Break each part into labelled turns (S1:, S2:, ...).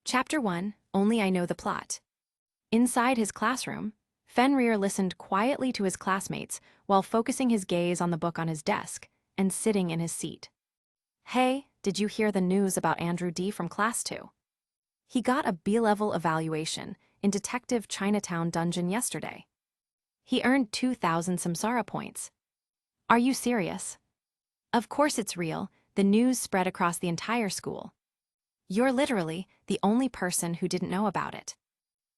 S1: Chapter 1, Only I Know the Plot. Inside his classroom, Fenrir listened quietly to his classmates while focusing his gaze on the book on his desk and sitting in his seat. Hey, did you hear the news about Andrew D. from Class 2? He got a B-level evaluation in Detective Chinatown Dungeon yesterday. He earned 2,000 Samsara points. Are you serious? Of course it's real. The news spread across the entire school. You're literally the only person who didn't know about it.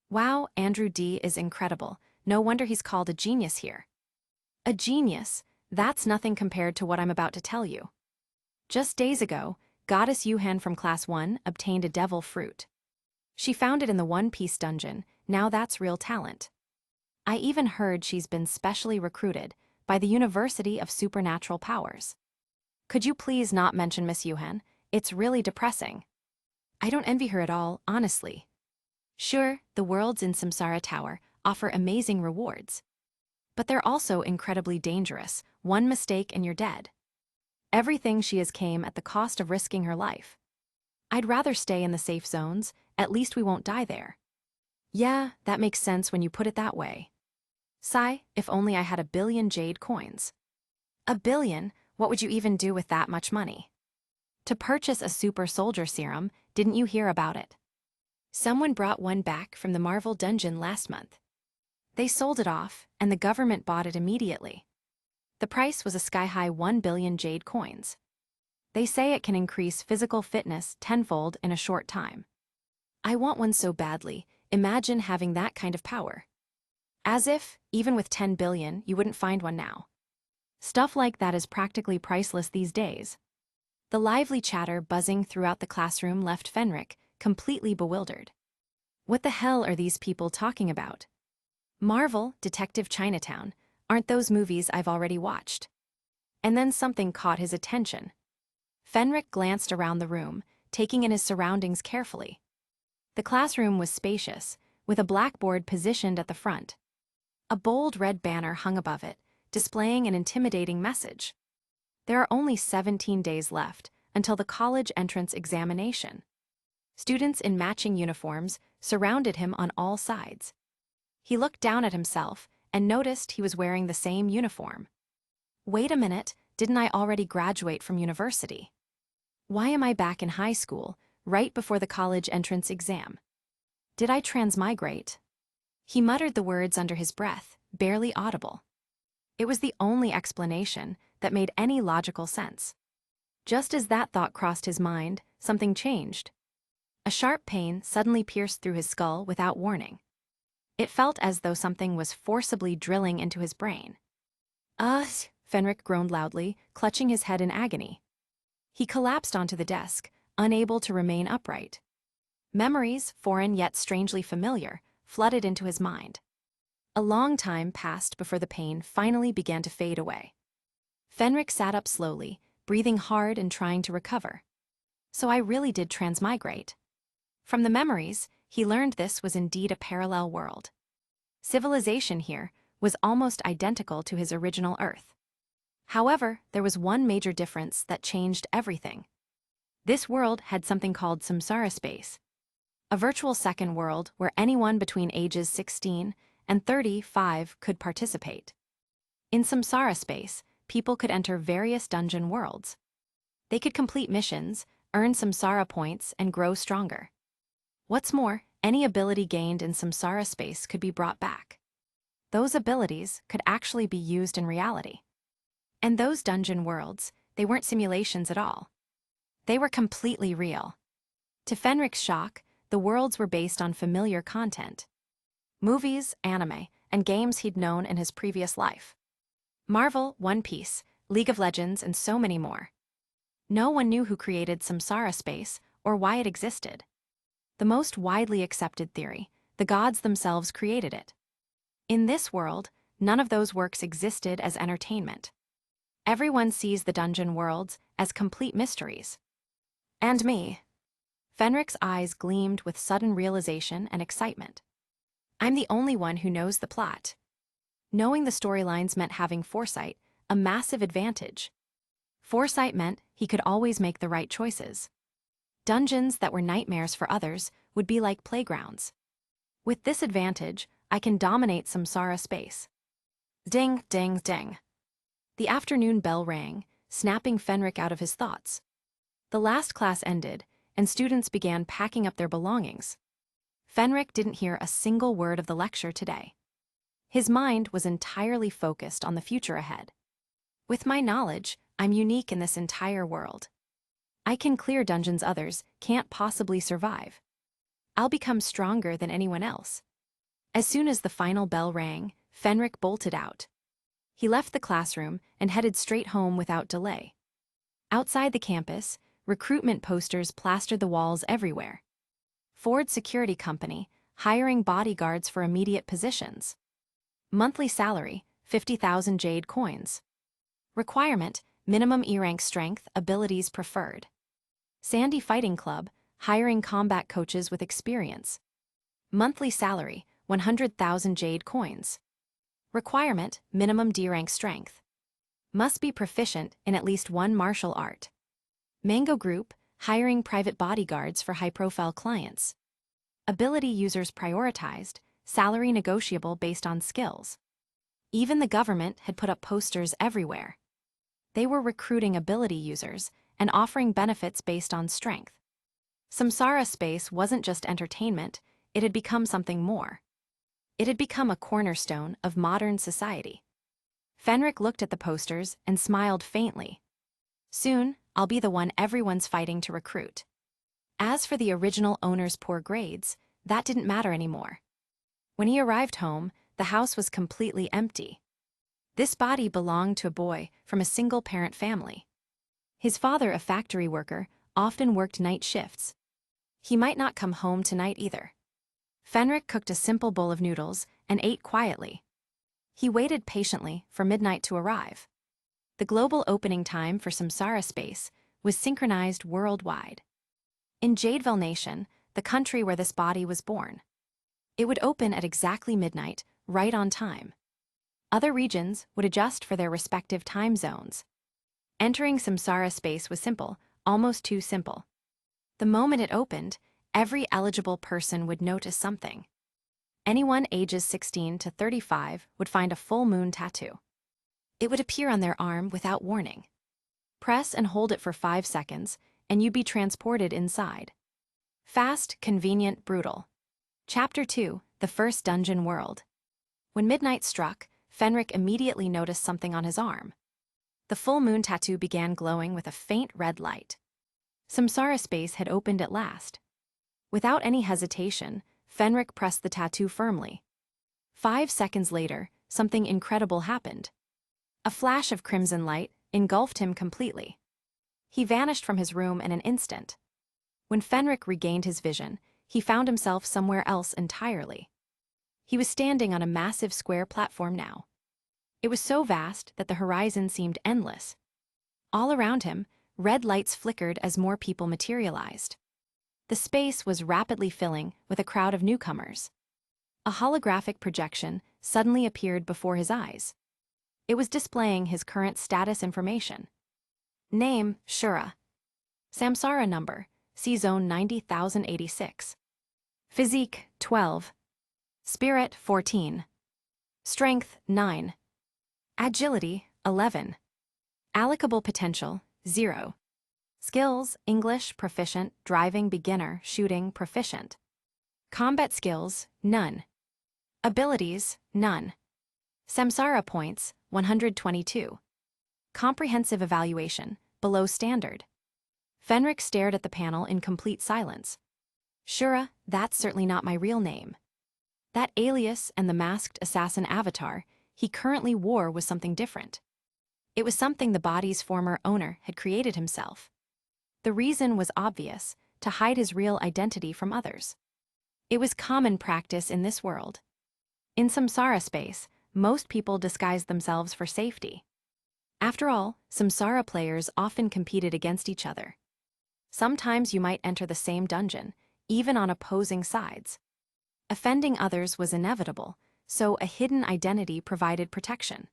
S1: Wow, Andrew D. is incredible. No wonder he's called a genius here. A genius? That's nothing compared to what I'm about to tell you. Just days ago, Goddess Yuhan from Class 1 obtained a devil fruit. She found it in the One Piece dungeon. Now that's real talent. I even heard she's been specially recruited by the University of Supernatural Powers. Could you please not mention Miss Yuhan? It's really depressing. I don't envy her at all, honestly. Sure, the worlds in Samsara Tower offer amazing rewards. But they're also incredibly dangerous. One mistake and you're dead. Everything she has came at the cost of risking her life. I'd rather stay in the safe zones, at least we won't die there. Yeah, that makes sense when you put it that way. Sigh, if only I had 1,000,000,000 jade coins. 1,000,000,000? What would you even do with that much money? To purchase a super soldier serum, didn't you hear about it? Someone brought one back from the Marvel dungeon last month. They sold it off, and the government bought it immediately. The price was a sky-high 1,000,000,000 jade coins. They say it can increase physical fitness tenfold in a short time. I want one so badly. Imagine having that kind of power. As if, even with 10 billion, you wouldn't find one now. Stuff like that is practically priceless these days. The lively chatter buzzing throughout the classroom left Fenrir completely bewildered. What the hell are these people talking about? Marvel, Detective Chinatown, aren't those movies I've already watched? And then something caught his attention. Fenrir glanced around the room, taking in his surroundings carefully. The classroom was spacious, with a blackboard positioned at the front. A bold red banner hung above it, displaying an intimidating message. There are only 17 days left until the college entrance examination. Students in matching uniforms surrounded him on all sides. He looked down at himself and noticed he was wearing the same uniform. Wait a minute, didn't I already graduate from university? Why am I back in high school, right before the college entrance exam? Did I transmigrate? He muttered the words under his breath, barely audible. It was the only explanation that made any logical sense. Just as that thought crossed his mind, something changed. A sharp pain suddenly pierced through his skull without warning. It felt as though something was forcibly drilling into his brain. Fenrir groaned loudly, clutching his head in agony. He collapsed onto the desk, unable to remain upright. Memories, foreign yet strangely familiar, flooded into his mind. A long time passed before the pain finally began to fade away. Fenrir sat up slowly, breathing hard and trying to recover. So I really did transmigrate. From the memories, he learned this was indeed a parallel world. Civilization here was almost identical to his original Earth. However, there was one major difference that changed everything. This world had something called Samsara Space, a virtual second world where anyone between ages 16 and 35 could participate. In Samsara Space, people could enter various dungeon worlds. They could complete missions, earn Samsara points, and grow stronger. What's more, any ability gained in Samsara Space could be brought back. Those abilities could actually be used in reality. And those dungeon worlds, they weren't simulations at all. They were completely real. To Fenrir's shock, the worlds were based on familiar content. Movies, anime, and games he'd known in his previous life. Marvel, One Piece, League of Legends, and so many more. No one knew who created Samsara Space or why it existed. The most widely accepted theory, the gods themselves created it. In this world, none of those works existed as entertainment. Everyone sees the dungeon worlds as complete mysteries. And me. Fenrir's eyes gleamed with sudden realization and excitement. I'm the only one who knows the plot. Knowing the storylines meant having foresight, a massive advantage. Foresight meant he could always make the right choices. Dungeons that were nightmares for others would be like playgrounds. With this advantage, I can dominate Samsara space. Ding, ding, ding. The afternoon bell rang, snapping Fenric out of his thoughts. The last class ended, and students began packing up their belongings. Fenric didn't hear a single word of the lecture today. His mind was entirely focused on the future ahead. With my knowledge, I'm unique in this entire world. I can clear dungeons others can't possibly survive. I'll become stronger than anyone else. As soon as the final bell rang, Fenric bolted out. He left the classroom and headed straight home without delay. Outside the campus, recruitment posters plastered the walls everywhere. Ford Security Company, hiring bodyguards for immediate positions. Monthly salary, 50,000 jade coins. Requirement, minimum E-rank strength, abilities preferred. Sandy Fighting Club, hiring combat coaches with experience. Monthly salary, 100,000 jade coins. Requirement, minimum D-rank strength. Must be proficient in at least one martial art. Mango Group, hiring private bodyguards for high-profile clients. Ability users prioritized, salary negotiable based on skills. Even the government had put up posters everywhere. They were recruiting ability users and offering benefits based on strength. Samsara space wasn't just entertainment, it had become something more. It had become a cornerstone of modern society. Fenric looked at the posters and smiled faintly. Soon, I'll be the one everyone's fighting to recruit. As for the original owner's poor grades, that didn't matter anymore. When he arrived home, the house was completely empty. This body belonged to a boy from a single-parent family. His father, a factory worker, often worked night shifts. He might not come home tonight either. Fenric cooked a simple bowl of noodles and ate quietly. He waited patiently for midnight to arrive. The global opening time for Samsara space was synchronized worldwide. In Jadeville Nation, the country where this body was born. It would open at exactly midnight, right on time. Other regions would adjust for their respective time zones. Entering Samsara space was simple, almost too simple. The moment it opened, every eligible person would notice something. Anyone ages 16 to 35 would find a full moon tattoo. It would appear on their arm without warning. Press and hold it for 5 seconds, and you'd be transported inside. Fast, convenient, brutal. Chapter 2, The First Dungeon World. When midnight struck, Fenric immediately noticed something on his arm. The full moon tattoo began glowing with a faint red light. Samsara space had opened at last. Without any hesitation, Fenric pressed the tattoo firmly. 5 seconds later, something incredible happened. A flash of crimson light engulfed him completely. He vanished from his room in an instant. When Fenric regained his vision, he found himself somewhere else entirely. He was standing on a massive square platform now. It was so vast that the horizon seemed endless. All around him, red lights flickered as more people materialized. The space was rapidly filling with a crowd of newcomers. A holographic projection suddenly appeared before his eyes. It was displaying his current status information. Name, Shura. Samsara number, C-Zone 90,086. Physique, 12. Spirit, 14. Strength, 9. Agility, 11. Allocable potential, 0. Skills, English, proficient, driving, beginner, shooting, proficient. Combat skills, none. Abilities, none. Samsara points, 122. Comprehensive evaluation, below standard. Fenric stared at the panel in complete silence. Shura, that's certainly not my real name. That alias and the masked assassin avatar he currently wore was something different. It was something the body's former owner had created himself. The reason was obvious, to hide his real identity from others. It was common practice in this world. In Samsara space, most people disguised themselves for safety. After all, Samsara players often competed against each other. Sometimes you might enter the same dungeon, even on opposing sides. Offending others was inevitable, so a hidden identity provided protection.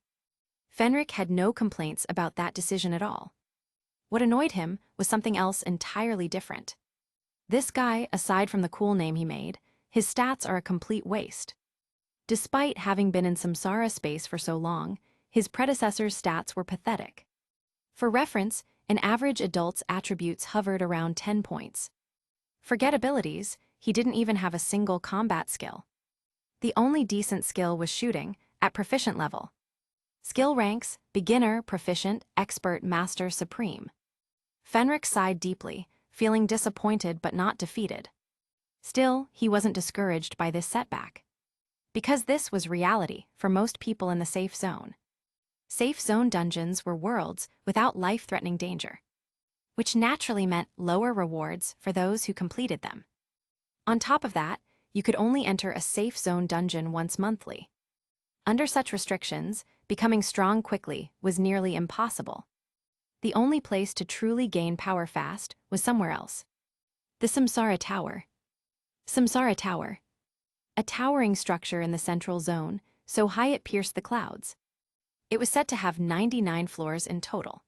S1: Fenric had no complaints about that decision at all. What annoyed him was something else entirely different. This guy, aside from the cool name he made, his stats are a complete waste. Despite having been in Samsara space for so long, his predecessor's stats were pathetic. For reference, an average adult's attributes hovered around 10 points. Forget abilities, he didn't even have a single combat skill. The only decent skill was shooting, at proficient level. Skill ranks: beginner, proficient, expert, master, supreme. Fenric sighed deeply, feeling disappointed but not defeated. Still, he wasn't discouraged by this setback. Because this was reality for most people in the safe zone. Safe zone dungeons were worlds without life-threatening danger, which naturally meant lower rewards for those who completed them. On top of that, you could only enter a safe zone dungeon once monthly. Under such restrictions, becoming strong quickly was nearly impossible. The only place to truly gain power fast was somewhere else. The Samsara Tower. Samsara Tower. A towering structure in the central zone, so high it pierced the clouds. It was said to have 99 floors in total.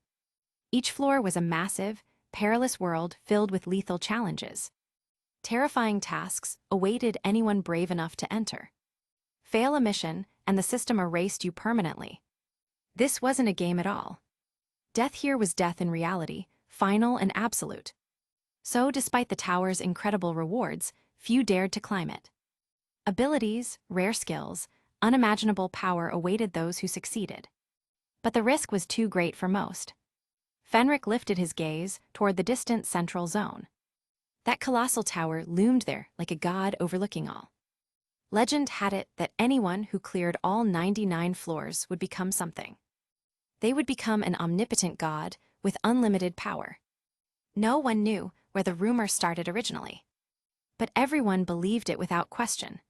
S1: Each floor was a massive, perilous world filled with lethal challenges. Terrifying tasks awaited anyone brave enough to enter. Fail a mission, and the system erased you permanently. This wasn't a game at all. Death here was death in reality, final and absolute. So, despite the tower's incredible rewards, few dared to climb it. Abilities, rare skills, unimaginable power awaited those who succeeded. But the risk was too great for most. Fenric lifted his gaze toward the distant central zone. That colossal tower loomed there like a god overlooking all. Legend had it that anyone who cleared all 99 floors would become something. They would become an omnipotent god with unlimited power. No one knew where the rumor started originally. But everyone believed it without question.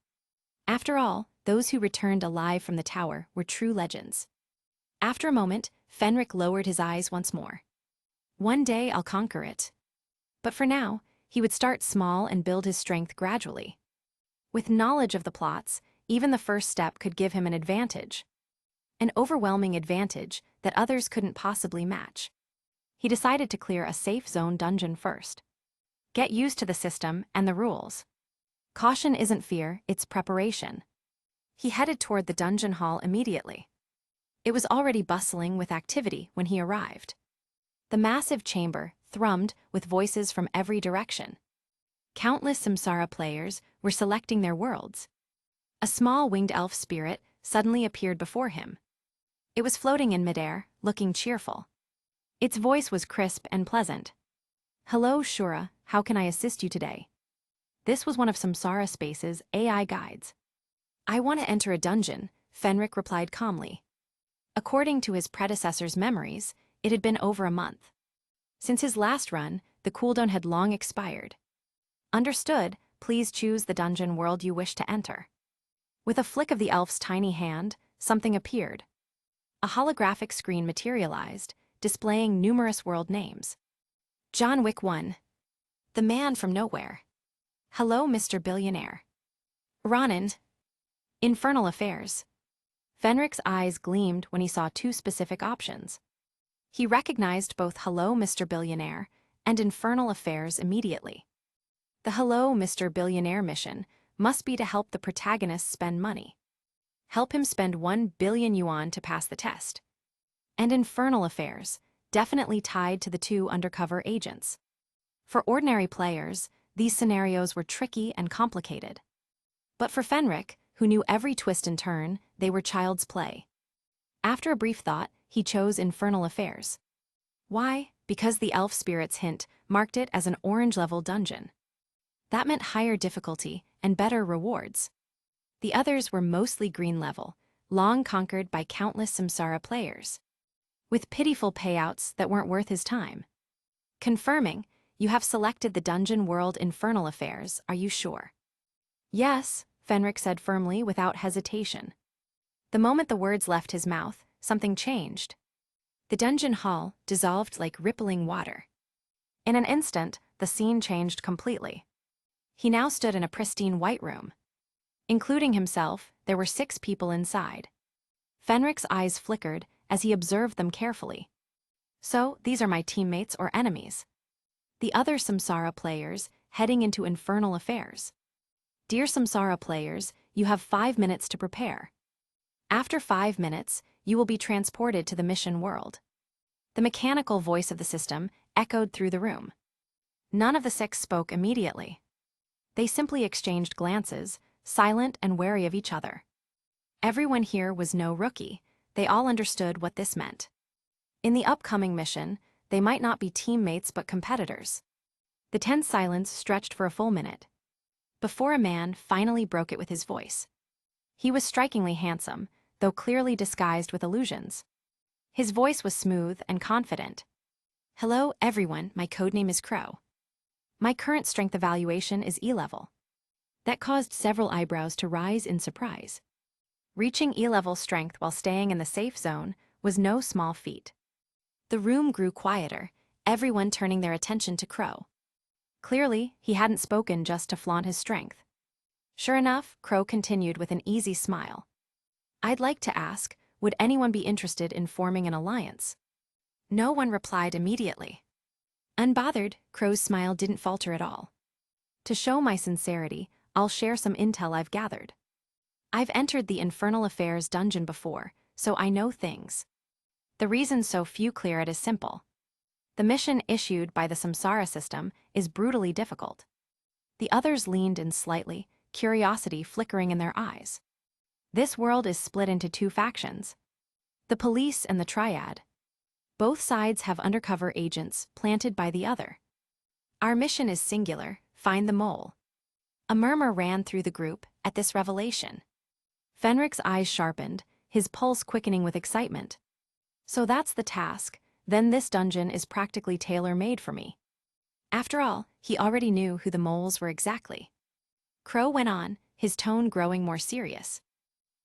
S1: After all, those who returned alive from the tower were true legends. After a moment, Fenric lowered his eyes once more. One day I'll conquer it. But for now, he would start small and build his strength gradually. With knowledge of the plots, even the first step could give him an advantage. An overwhelming advantage that others couldn't possibly match. He decided to clear a safe zone dungeon first. Get used to the system and the rules. Caution isn't fear, it's preparation. He headed toward the dungeon hall immediately. It was already bustling with activity when he arrived. The massive chamber thrummed with voices from every direction. Countless Samsara players were selecting their worlds. A small winged elf spirit suddenly appeared before him. It was floating in midair, looking cheerful. Its voice was crisp and pleasant. "Hello, Shura, how can I assist you today?" This was one of Samsara Space's AI guides. "I want to enter a dungeon," Fenric replied calmly. According to his predecessor's memories, it had been over a month. Since his last run, the cooldown had long expired. "Understood, please choose the dungeon world you wish to enter." With a flick of the elf's tiny hand, something appeared. A holographic screen materialized, displaying numerous world names. John Wick 1. The Man from Nowhere. Hello, Mr. Billionaire. Ronin. Infernal Affairs. Fenric's eyes gleamed when he saw two specific options. He recognized both Hello, Mr. Billionaire and Infernal Affairs immediately. The Hello, Mr. Billionaire mission must be to help the protagonist spend money. Help him spend 1 billion yuan to pass the test. And Infernal Affairs, definitely tied to the two undercover agents. For ordinary players, these scenarios were tricky and complicated. But for Fenric, who knew every twist and turn, they were child's play. After a brief thought, he chose Infernal Affairs. Why? Because the elf spirit's hint marked it as an orange-level dungeon. That meant higher difficulty and better rewards. The others were mostly green level, long conquered by countless Samsara players, with pitiful payouts that weren't worth his time. Confirming, you have selected the dungeon world Infernal Affairs, are you sure? Yes, Fenric said firmly without hesitation. The moment the words left his mouth, something changed. The dungeon hall dissolved like rippling water. In an instant, the scene changed completely. He now stood in a pristine white room. Including himself, there were 6 people inside. Fenric's eyes flickered as he observed them carefully. So, these are my teammates or enemies. The other Samsara players heading into infernal affairs. Dear Samsara players, you have 5 minutes to prepare. After 5 minutes, you will be transported to the mission world. The mechanical voice of the system echoed through the room. None of the 6 spoke immediately. They simply exchanged glances, silent and wary of each other. Everyone here was no rookie. They all understood what this meant. In the upcoming mission, they might not be teammates but competitors. The tense silence stretched for a full minute, before a man finally broke it with his voice. He was strikingly handsome, though clearly disguised with illusions. His voice was smooth and confident. Hello, everyone, my codename is Crow. My current strength evaluation is E-level. That caused several eyebrows to rise in surprise. Reaching E-level strength while staying in the safe zone was no small feat. The room grew quieter, everyone turning their attention to Crow. Clearly, he hadn't spoken just to flaunt his strength. Sure enough, Crow continued with an easy smile. I'd like to ask, would anyone be interested in forming an alliance? No one replied immediately. Unbothered, Crow's smile didn't falter at all. To show my sincerity, I'll share some intel I've gathered. I've entered the Infernal Affairs dungeon before, so I know things. The reason so few clear it is simple. The mission issued by the Samsara system is brutally difficult. The others leaned in slightly, curiosity flickering in their eyes. This world is split into 2 factions. The police and the triad. Both sides have undercover agents planted by the other. Our mission is singular, find the mole. A murmur ran through the group at this revelation. Fenric's eyes sharpened, his pulse quickening with excitement. So that's the task, then this dungeon is practically tailor-made for me. After all, he already knew who the moles were exactly. Crow went on, his tone growing more serious.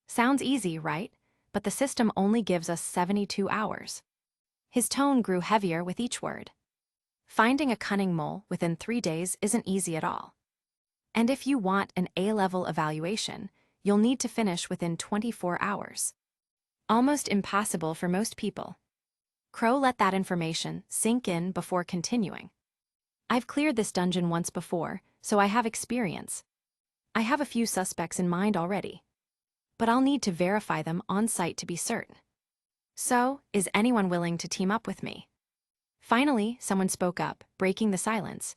S1: Sounds easy, right? But the system only gives us 72 hours. His tone grew heavier with each word. Finding a cunning mole within 3 days isn't easy at all. And if you want an A-level evaluation, you'll need to finish within 24 hours. Almost impossible for most people. Crow let that information sink in before continuing. I've cleared this dungeon once before, so I have experience. I have a few suspects in mind already. But I'll need to verify them on site to be certain. So, is anyone willing to team up with me? Finally, someone spoke up, breaking the silence.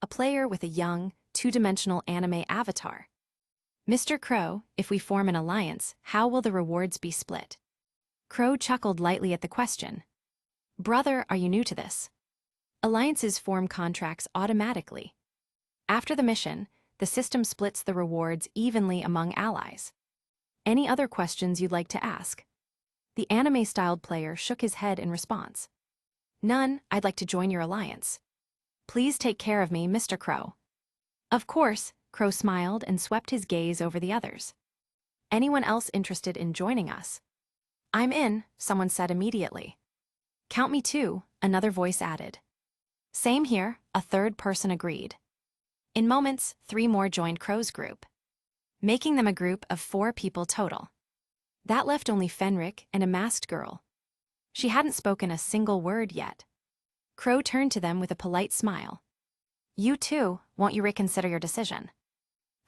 S1: A player with a young, 2-dimensional anime avatar. Mr. Crow, if we form an alliance, how will the rewards be split? Crow chuckled lightly at the question. Brother, are you new to this? Alliances form contracts automatically. After the mission, the system splits the rewards evenly among allies. Any other questions you'd like to ask? The anime-styled player shook his head in response. None, I'd like to join your alliance. Please take care of me, Mr. Crow. Of course, Crow smiled and swept his gaze over the others. Anyone else interested in joining us? I'm in, someone said immediately. Count me too, another voice added. Same here, a third person agreed. In moments, 3 more joined Crow's group, making them a group of 4 people total. That left only Fenric and a masked girl. She hadn't spoken a single word yet. Crow turned to them with a polite smile. You too, won't you reconsider your decision?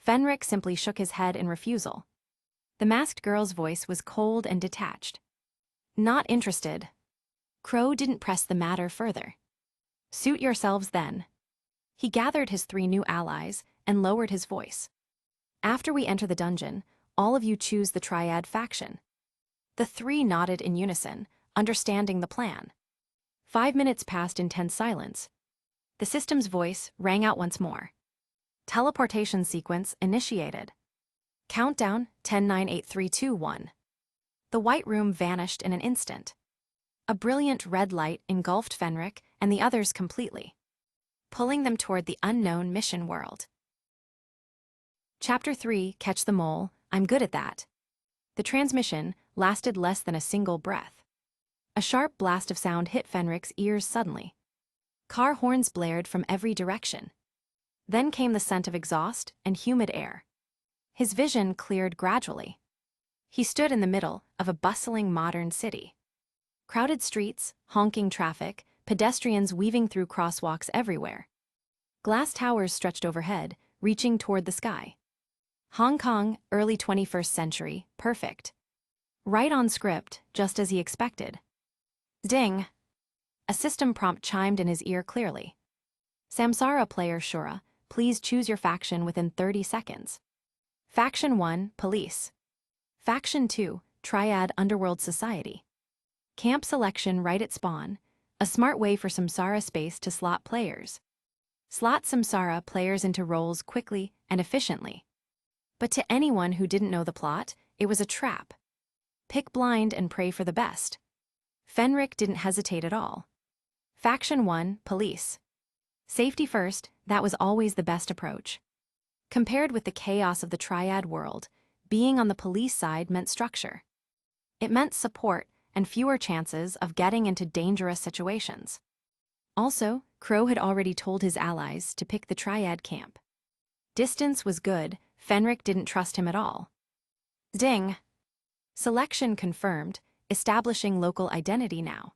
S1: Fenric simply shook his head in refusal. The masked girl's voice was cold and detached. Not interested. Crow didn't press the matter further. Suit yourselves then. He gathered his 3 new allies and lowered his voice. After we enter the dungeon, all of you choose the triad faction. The 3 nodded in unison, understanding the plan. 5 minutes passed in tense silence. The system's voice rang out once more. Teleportation sequence initiated. Countdown 10, 9, 8, 3, 2, 1. The white room vanished in an instant. A brilliant red light engulfed Fenric and the others completely, pulling them toward the unknown mission world. Chapter 3, Catch the Mole, I'm good at that. The transmission lasted less than a single breath. A sharp blast of sound hit Fenric's ears suddenly. Car horns blared from every direction. Then came the scent of exhaust and humid air. His vision cleared gradually. He stood in the middle of a bustling modern city. Crowded streets, honking traffic, pedestrians weaving through crosswalks everywhere. Glass towers stretched overhead, reaching toward the sky. Hong Kong, early 21st century, perfect. Right on script, just as he expected. Ding! A system prompt chimed in his ear clearly. Samsara Player Shura, please choose your faction within 30 seconds. Faction 1, Police. Faction 2, Triad Underworld Society. Camp selection right at spawn, a smart way for Samsara space to slot players. Slot Samsara players into roles quickly and efficiently. But to anyone who didn't know the plot, it was a trap. Pick blind and pray for the best. Fenric didn't hesitate at all. Faction 1, Police. Safety first, that was always the best approach. Compared with the chaos of the Triad world, being on the police side meant structure. It meant support and fewer chances of getting into dangerous situations. Also, Crow had already told his allies to pick the Triad camp. Distance was good, Fenric didn't trust him at all. Ding! Selection confirmed, establishing local identity now.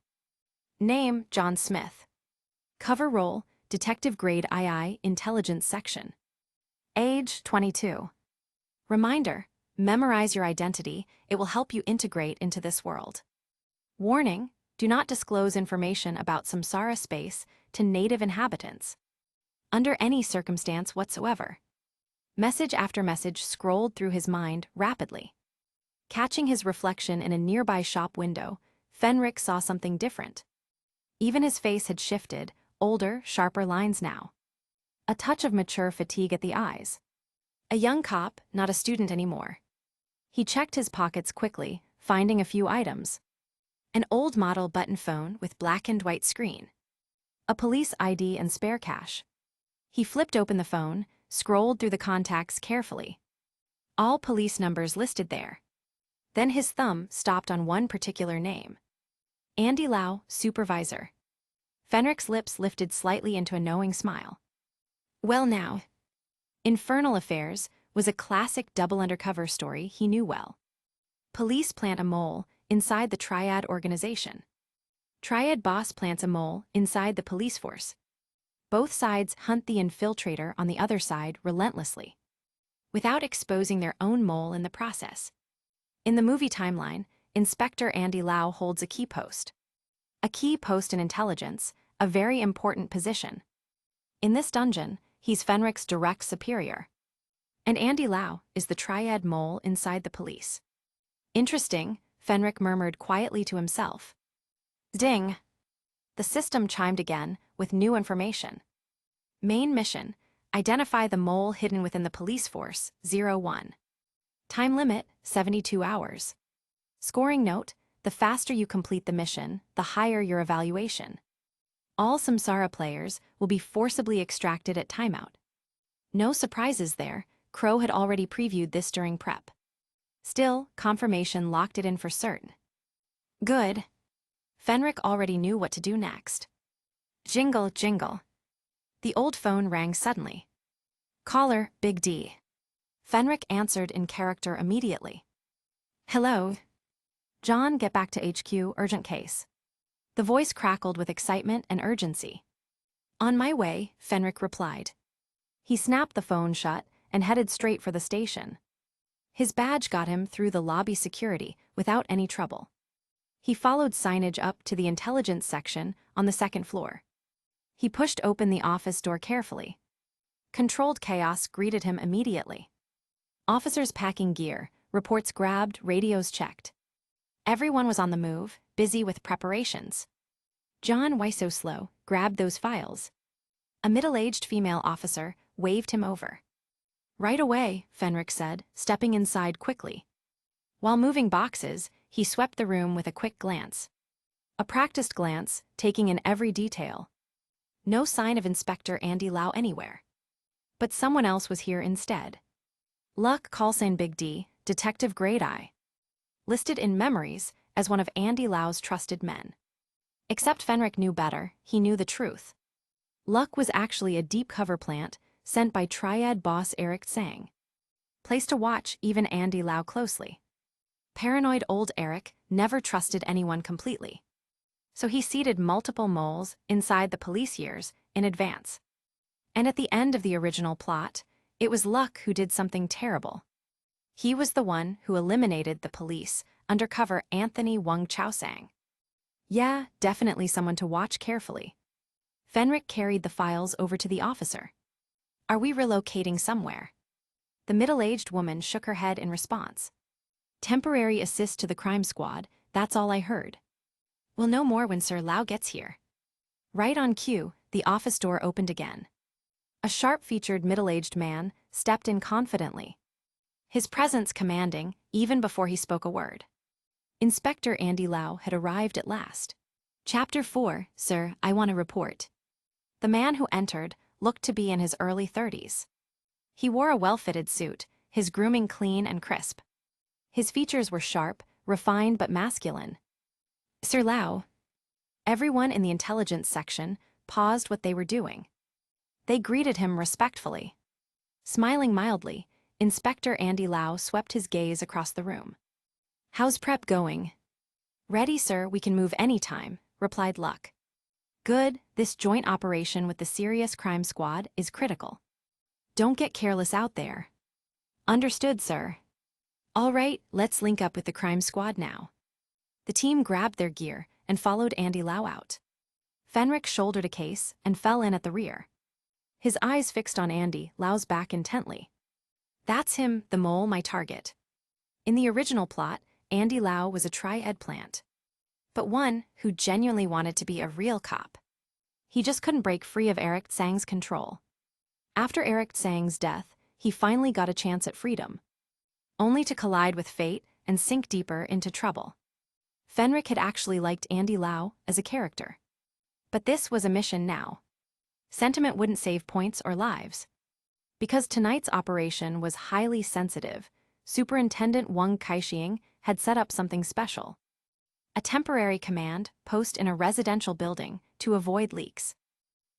S1: Name, John Smith. Cover role, Detective Grade II, Intelligence Section. Age, 22. Reminder, memorize your identity, it will help you integrate into this world. Warning, do not disclose information about Samsara space to native inhabitants. Under any circumstance whatsoever. Message after message scrolled through his mind rapidly. Catching his reflection in a nearby shop window, Fenric saw something different. Even his face had shifted, older, sharper lines now. A touch of mature fatigue at the eyes. A young cop, not a student anymore. He checked his pockets quickly, finding a few items. An old model button phone with black and white screen. A police ID and spare cash. He flipped open the phone, scrolled through the contacts carefully. All police numbers listed there. Then his thumb stopped on one particular name. Andy Lau, supervisor. Fenric's lips lifted slightly into a knowing smile. Well now. Infernal Affairs was a classic double undercover story he knew well. Police plant a mole inside the Triad organization. Triad boss plants a mole inside the police force. Both sides hunt the infiltrator on the other side relentlessly, without exposing their own mole in the process. In the movie timeline, Inspector Andy Lau holds a key post. A key post in intelligence, a very important position. In this dungeon, he's Fenric's direct superior. And Andy Lau is the Triad mole inside the police. Interesting, Fenric murmured quietly to himself. Ding! The system chimed again, with new information. Main mission, identify the mole hidden within the police force, 01. Time limit, 72 hours. Scoring note, the faster you complete the mission, the higher your evaluation. All Samsara players will be forcibly extracted at timeout. No surprises there, Crow had already previewed this during prep. Still, confirmation locked it in for certain. Good. Fenric already knew what to do next. Jingle, jingle. The old phone rang suddenly. Caller, Big D. Fenric answered in character immediately. Hello. John, get back to HQ, urgent case. The voice crackled with excitement and urgency. On my way, Fenric replied. He snapped the phone shut and headed straight for the station. His badge got him through the lobby security without any trouble. He followed signage up to the intelligence section on the second floor. He pushed open the office door carefully. Controlled chaos greeted him immediately. Officers packing gear, reports grabbed, radios checked. Everyone was on the move, busy with preparations. John, why so slow, grabbed those files. A middle-aged female officer waved him over. Right away, Fenric said, stepping inside quickly. While moving boxes, he swept the room with a quick glance. A practiced glance, taking in every detail. No sign of Inspector Andy Lau anywhere. But someone else was here instead. Luck callsign Big D, Detective Grade I. Listed in memories as one of Andy Lau's trusted men. Except Fenric knew better, he knew the truth. Luck was actually a deep cover plant sent by Triad boss Eric Tsang. Placed to watch even Andy Lau closely. Paranoid old Eric never trusted anyone completely. So he seeded multiple moles inside the police years in advance. And at the end of the original plot, it was Luck who did something terrible. He was the one who eliminated the police undercover Anthony Wong Chaosang. Yeah, definitely someone to watch carefully. Fenric carried the files over to the officer. Are we relocating somewhere? The middle-aged woman shook her head in response. Temporary assist to the crime squad, that's all I heard. We'll know more when Sir Lao gets here. Right on cue, the office door opened again. A sharp-featured middle-aged man stepped in confidently. His presence commanding, even before he spoke a word. Inspector Andy Lau had arrived at last. Chapter 4, Sir, I want to report. The man who entered looked to be in his early 30s. He wore a well-fitted suit, his grooming clean and crisp. His features were sharp, refined but masculine. Sir Lau. Everyone in the intelligence section paused what they were doing. They greeted him respectfully. Smiling mildly, Inspector Andy Lau swept his gaze across the room. How's prep going? Ready, sir, we can move anytime, replied Luck. Good, this joint operation with the Serious Crime Squad is critical. Don't get careless out there. Understood, sir. All right, let's link up with the crime squad now. The team grabbed their gear and followed Andy Lau out. Fenric shouldered a case and fell in at the rear. His eyes fixed on Andy Lau's back intently. That's him, the mole, my target. In the original plot, Andy Lau was a triad plant. But one who genuinely wanted to be a real cop. He just couldn't break free of Eric Tsang's control. After Eric Tsang's death, he finally got a chance at freedom. Only to collide with fate and sink deeper into trouble. Fenric had actually liked Andy Lau as a character. But this was a mission now. Sentiment wouldn't save points or lives. Because tonight's operation was highly sensitive, Superintendent Wang Kaixing had set up something special. A temporary command post in a residential building to avoid leaks.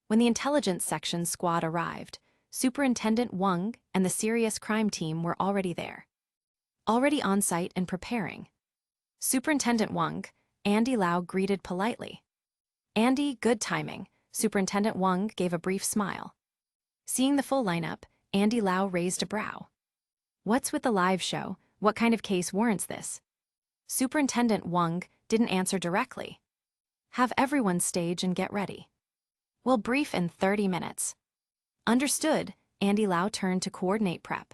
S1: When the intelligence section squad arrived, Superintendent Wang and the serious crime team were already there. Already on site and preparing. Superintendent Wang, Andy Lau greeted politely. Andy, good timing. Superintendent Wang gave a brief smile. Seeing the full lineup, Andy Lau raised a brow. What's with the live show? What kind of case warrants this? Superintendent Wang didn't answer directly. Have everyone stage and get ready. We'll brief in 30 minutes. Understood, Andy Lau turned to coordinate prep.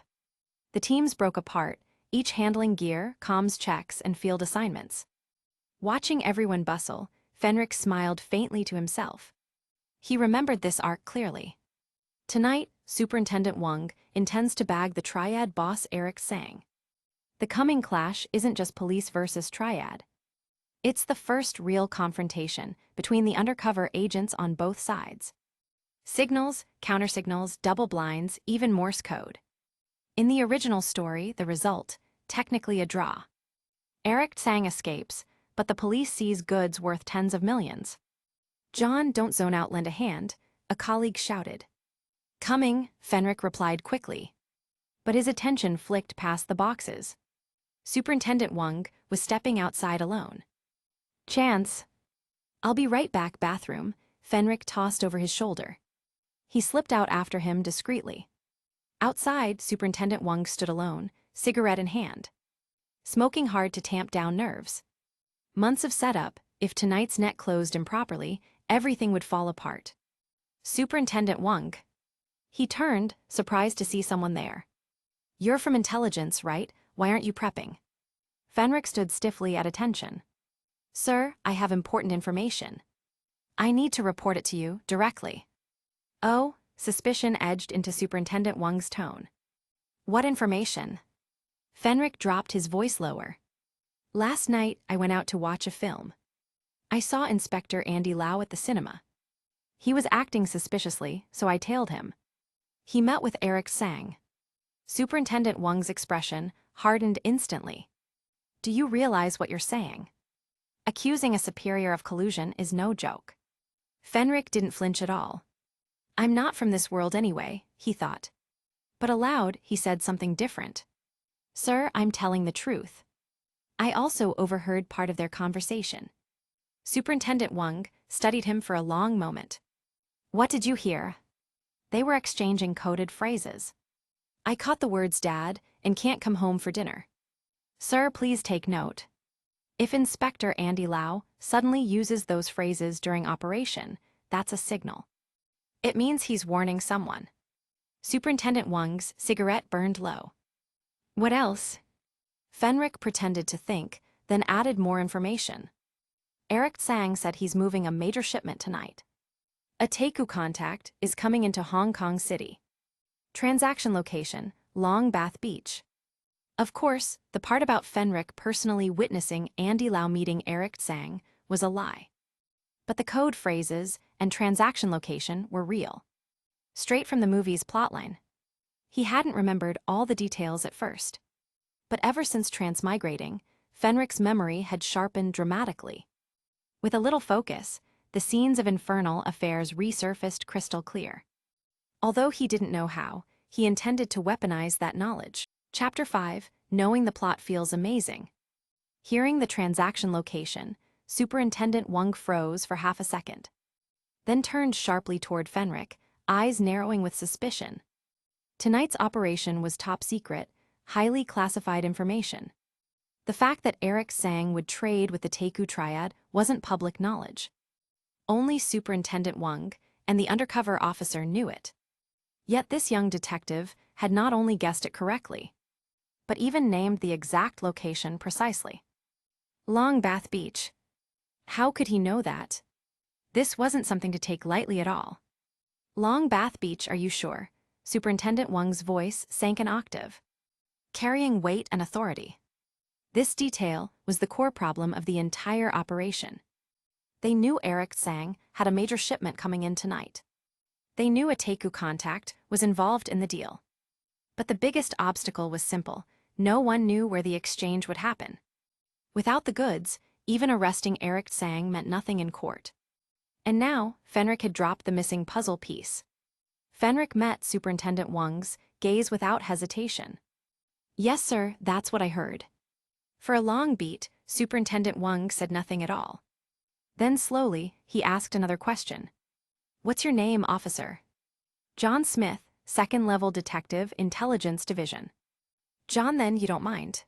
S1: The teams broke apart, each handling gear, comms checks, and field assignments. Watching everyone bustle, Fenric smiled faintly to himself. He remembered this arc clearly. Tonight, Superintendent Wang intends to bag the triad boss Eric Tsang. The coming clash isn't just police versus triad. It's the first real confrontation between the undercover agents on both sides. Signals, countersignals, double blinds, even Morse code. In the original story, the result, technically a draw. Eric Tsang escapes, but the police seize goods worth tens of millions. John, don't zone out, lend a hand, a colleague shouted. Coming, Fenric replied quickly. But his attention flicked past the boxes. Superintendent Wang was stepping outside alone. Chance. I'll be right back, bathroom, Fenric tossed over his shoulder. He slipped out after him discreetly. Outside, Superintendent Wang stood alone, cigarette in hand. Smoking hard to tamp down nerves. Months of setup, if tonight's net closed improperly, everything would fall apart. Superintendent Wang. He turned, surprised to see someone there. You're from intelligence, right? Why aren't you prepping? Fenric stood stiffly at attention. Sir, I have important information. I need to report it to you, directly. Oh, suspicion edged into Superintendent Wang's tone. What information? Fenric dropped his voice lower. Last night, I went out to watch a film. I saw Inspector Andy Lau at the cinema. He was acting suspiciously, so I tailed him. He met with Eric Tsang. Superintendent Wang's expression hardened instantly. Do you realize what you're saying? Accusing a superior of collusion is no joke. Fenric didn't flinch at all. I'm not from this world anyway, he thought. But aloud, he said something different. Sir, I'm telling the truth. I also overheard part of their conversation. Superintendent Wang studied him for a long moment. What did you hear? They were exchanging coded phrases. I caught the words dad and can't come home for dinner. Sir, please take note. If Inspector Andy Lau suddenly uses those phrases during operation, that's a signal. It means he's warning someone. Superintendent Wang's cigarette burned low. What else? Fenric pretended to think, then added more information. Eric Tsang said he's moving a major shipment tonight. A Taeku contact is coming into Hong Kong City. Transaction location, Long Bath Beach. Of course, the part about Fenric personally witnessing Andy Lau meeting Eric Tsang was a lie. But the code phrases and transaction location were real. Straight from the movie's plotline. He hadn't remembered all the details at first. But ever since transmigrating, Fenric's memory had sharpened dramatically. With a little focus, the scenes of infernal affairs resurfaced crystal clear. Although he didn't know how, he intended to weaponize that knowledge. Chapter 5, Knowing the Plot Feels Amazing. Hearing the transaction location, Superintendent Wang froze for half a second. Then turned sharply toward Fenric, eyes narrowing with suspicion. Tonight's operation was top secret, highly classified information. The fact that Eric Tsang would trade with the Taeku Triad wasn't public knowledge. Only Superintendent Wang and the undercover officer knew it. Yet this young detective had not only guessed it correctly, but even named the exact location precisely. Long Bath Beach. How could he know that? This wasn't something to take lightly at all. Long Bath Beach, are you sure? Superintendent Wang's voice sank an octave, carrying weight and authority. This detail was the core problem of the entire operation. They knew Eric Tsang had a major shipment coming in tonight. They knew a Taeku contact was involved in the deal. But the biggest obstacle was simple. No one knew where the exchange would happen. Without the goods, even arresting Eric Tsang meant nothing in court. And now, Fenric had dropped the missing puzzle piece. Fenric met Superintendent Wang's gaze without hesitation. Yes, sir, that's what I heard. For a long beat, Superintendent Wang said nothing at all. Then slowly, he asked another question. What's your name, officer? John Smith, second-level detective, Intelligence Division. John, then you don't mind?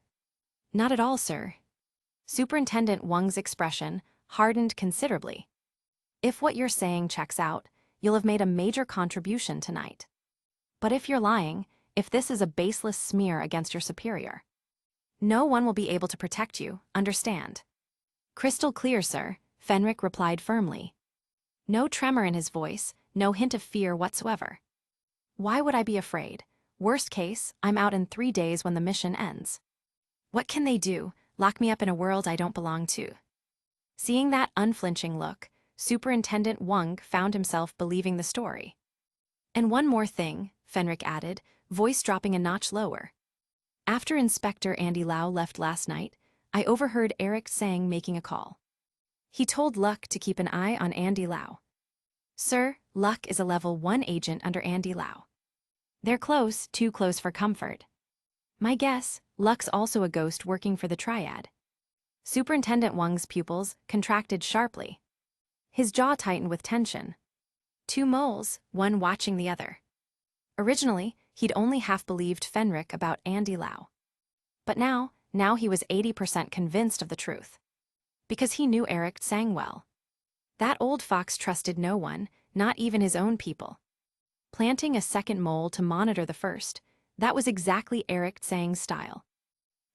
S1: Not at all, sir. Superintendent Wang's expression hardened considerably. If what you're saying checks out, you'll have made a major contribution tonight. But if you're lying, if this is a baseless smear against your superior, no one will be able to protect you, understand? Crystal clear, sir, Fenric replied firmly. No tremor in his voice, no hint of fear whatsoever. Why would I be afraid? Worst case, I'm out in 3 days when the mission ends. What can they do? Lock me up in a world I don't belong to? Seeing that unflinching look, Superintendent Wang found himself believing the story. And one more thing, Fenric added, voice dropping a notch lower. After Inspector Andy Lau left last night, I overheard Eric Tsang making a call. He told Luck to keep an eye on Andy Lau. Sir, Luck is a level 1 agent under Andy Lau. They're close, too close for comfort. My guess, Luck's also a ghost working for the Triad. Superintendent Wang's pupils contracted sharply. His jaw tightened with tension. 2 moles, one watching the other. Originally, he'd only half believed Fenric about Andy Lau. But now he was 80% convinced of the truth. Because he knew Eric Tsang well. That old fox trusted no one, not even his own people. Planting a second mole to monitor the first, that was exactly Eric Tsang's style.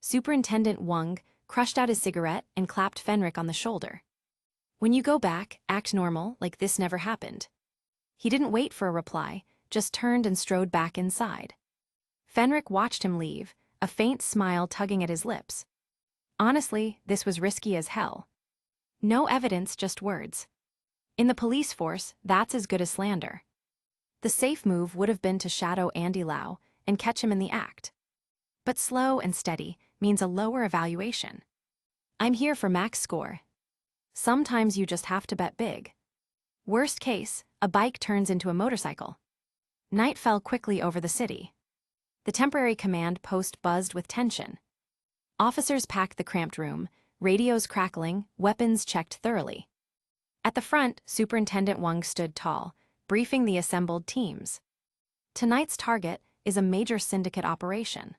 S1: Superintendent Wang crushed out his cigarette and clapped Fenric on the shoulder. When you go back, act normal, like this never happened. He didn't wait for a reply, just turned and strode back inside. Fenric watched him leave, a faint smile tugging at his lips. Honestly, this was risky as hell. No evidence, just words. In the police force, that's as good as slander. The safe move would have been to shadow Andy Lau and catch him in the act. But slow and steady means a lower evaluation. I'm here for max score. Sometimes you just have to bet big. Worst case, a bike turns into a motorcycle. Night fell quickly over the city. The temporary command post buzzed with tension. Officers packed the cramped room, radios crackling, weapons checked thoroughly. At the front, Superintendent Wang stood tall, briefing the assembled teams. Tonight's target is a major syndicate operation.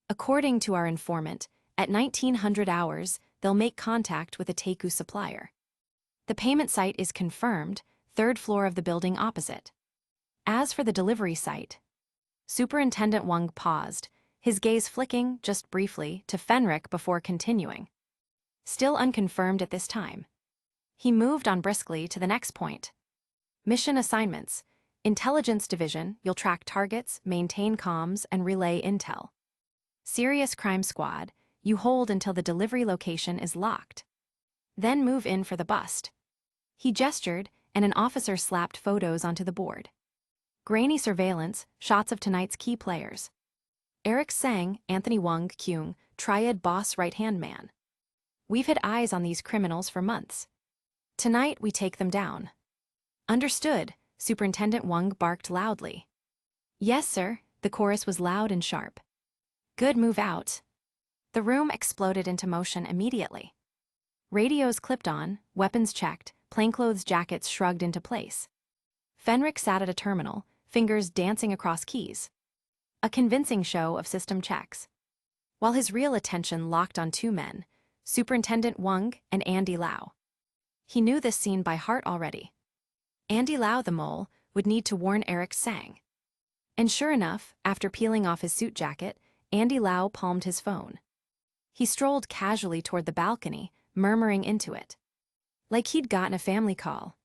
S1: According to our informant, at 1900 hours, they'll make contact with a Teiku supplier. The payment site is confirmed, third floor of the building opposite. As for the delivery site, Superintendent Wang paused, his gaze flicking, just briefly, to Fenric before continuing. Still unconfirmed at this time. He moved on briskly to the next point. Mission assignments. Intelligence Division, you'll track targets, maintain comms, and relay intel. Serious Crime Squad, you hold until the delivery location is locked. Then move in for the bust. He gestured, and an officer slapped photos onto the board. Grainy surveillance, shots of tonight's key players. Eric Sang, Anthony Wang Kyung, Triad boss right-hand man. We've had eyes on these criminals for months. Tonight we take them down. Understood, Superintendent Wang barked loudly. Yes, sir, the chorus was loud and sharp. Good move out. The room exploded into motion immediately. Radios clipped on, weapons checked, plainclothes jackets shrugged into place. Fenric sat at a terminal, fingers dancing across keys. A convincing show of system checks. While his real attention locked on two men, Superintendent Wang and Andy Lau. He knew this scene by heart already. Andy Lau, the mole, would need to warn Eric Sang. And sure enough, after peeling off his suit jacket, Andy Lau palmed his phone. He strolled casually toward the balcony, murmuring into it. Like he'd gotten a family call.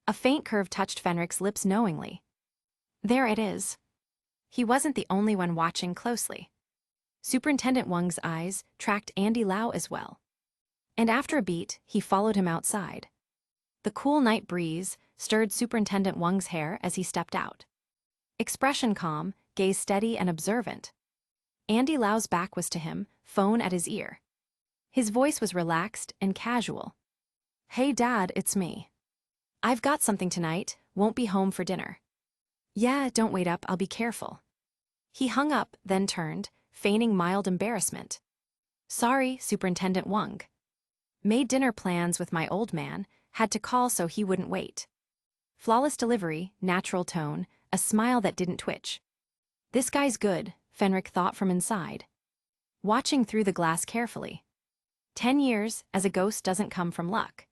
S1: A faint curve touched Fenric's lips knowingly. There it is. He wasn't the only one watching closely. Superintendent Wang's eyes tracked Andy Lau as well. And after a beat, he followed him outside. The cool night breeze stirred Superintendent Wang's hair as he stepped out. Expression calm, gaze steady and observant. Andy Lau's back was to him, phone at his ear. His voice was relaxed and casual. Hey Dad, it's me. I've got something tonight, won't be home for dinner. Yeah, don't wait up, I'll be careful. He hung up, then turned, feigning mild embarrassment. Sorry, Superintendent Wang. Made dinner plans with my old man, had to call so he wouldn't wait. Flawless delivery, natural tone, a smile that didn't twitch. This guy's good, Fenric thought from inside. Watching through the glass carefully. 10 years, as a ghost doesn't come from luck.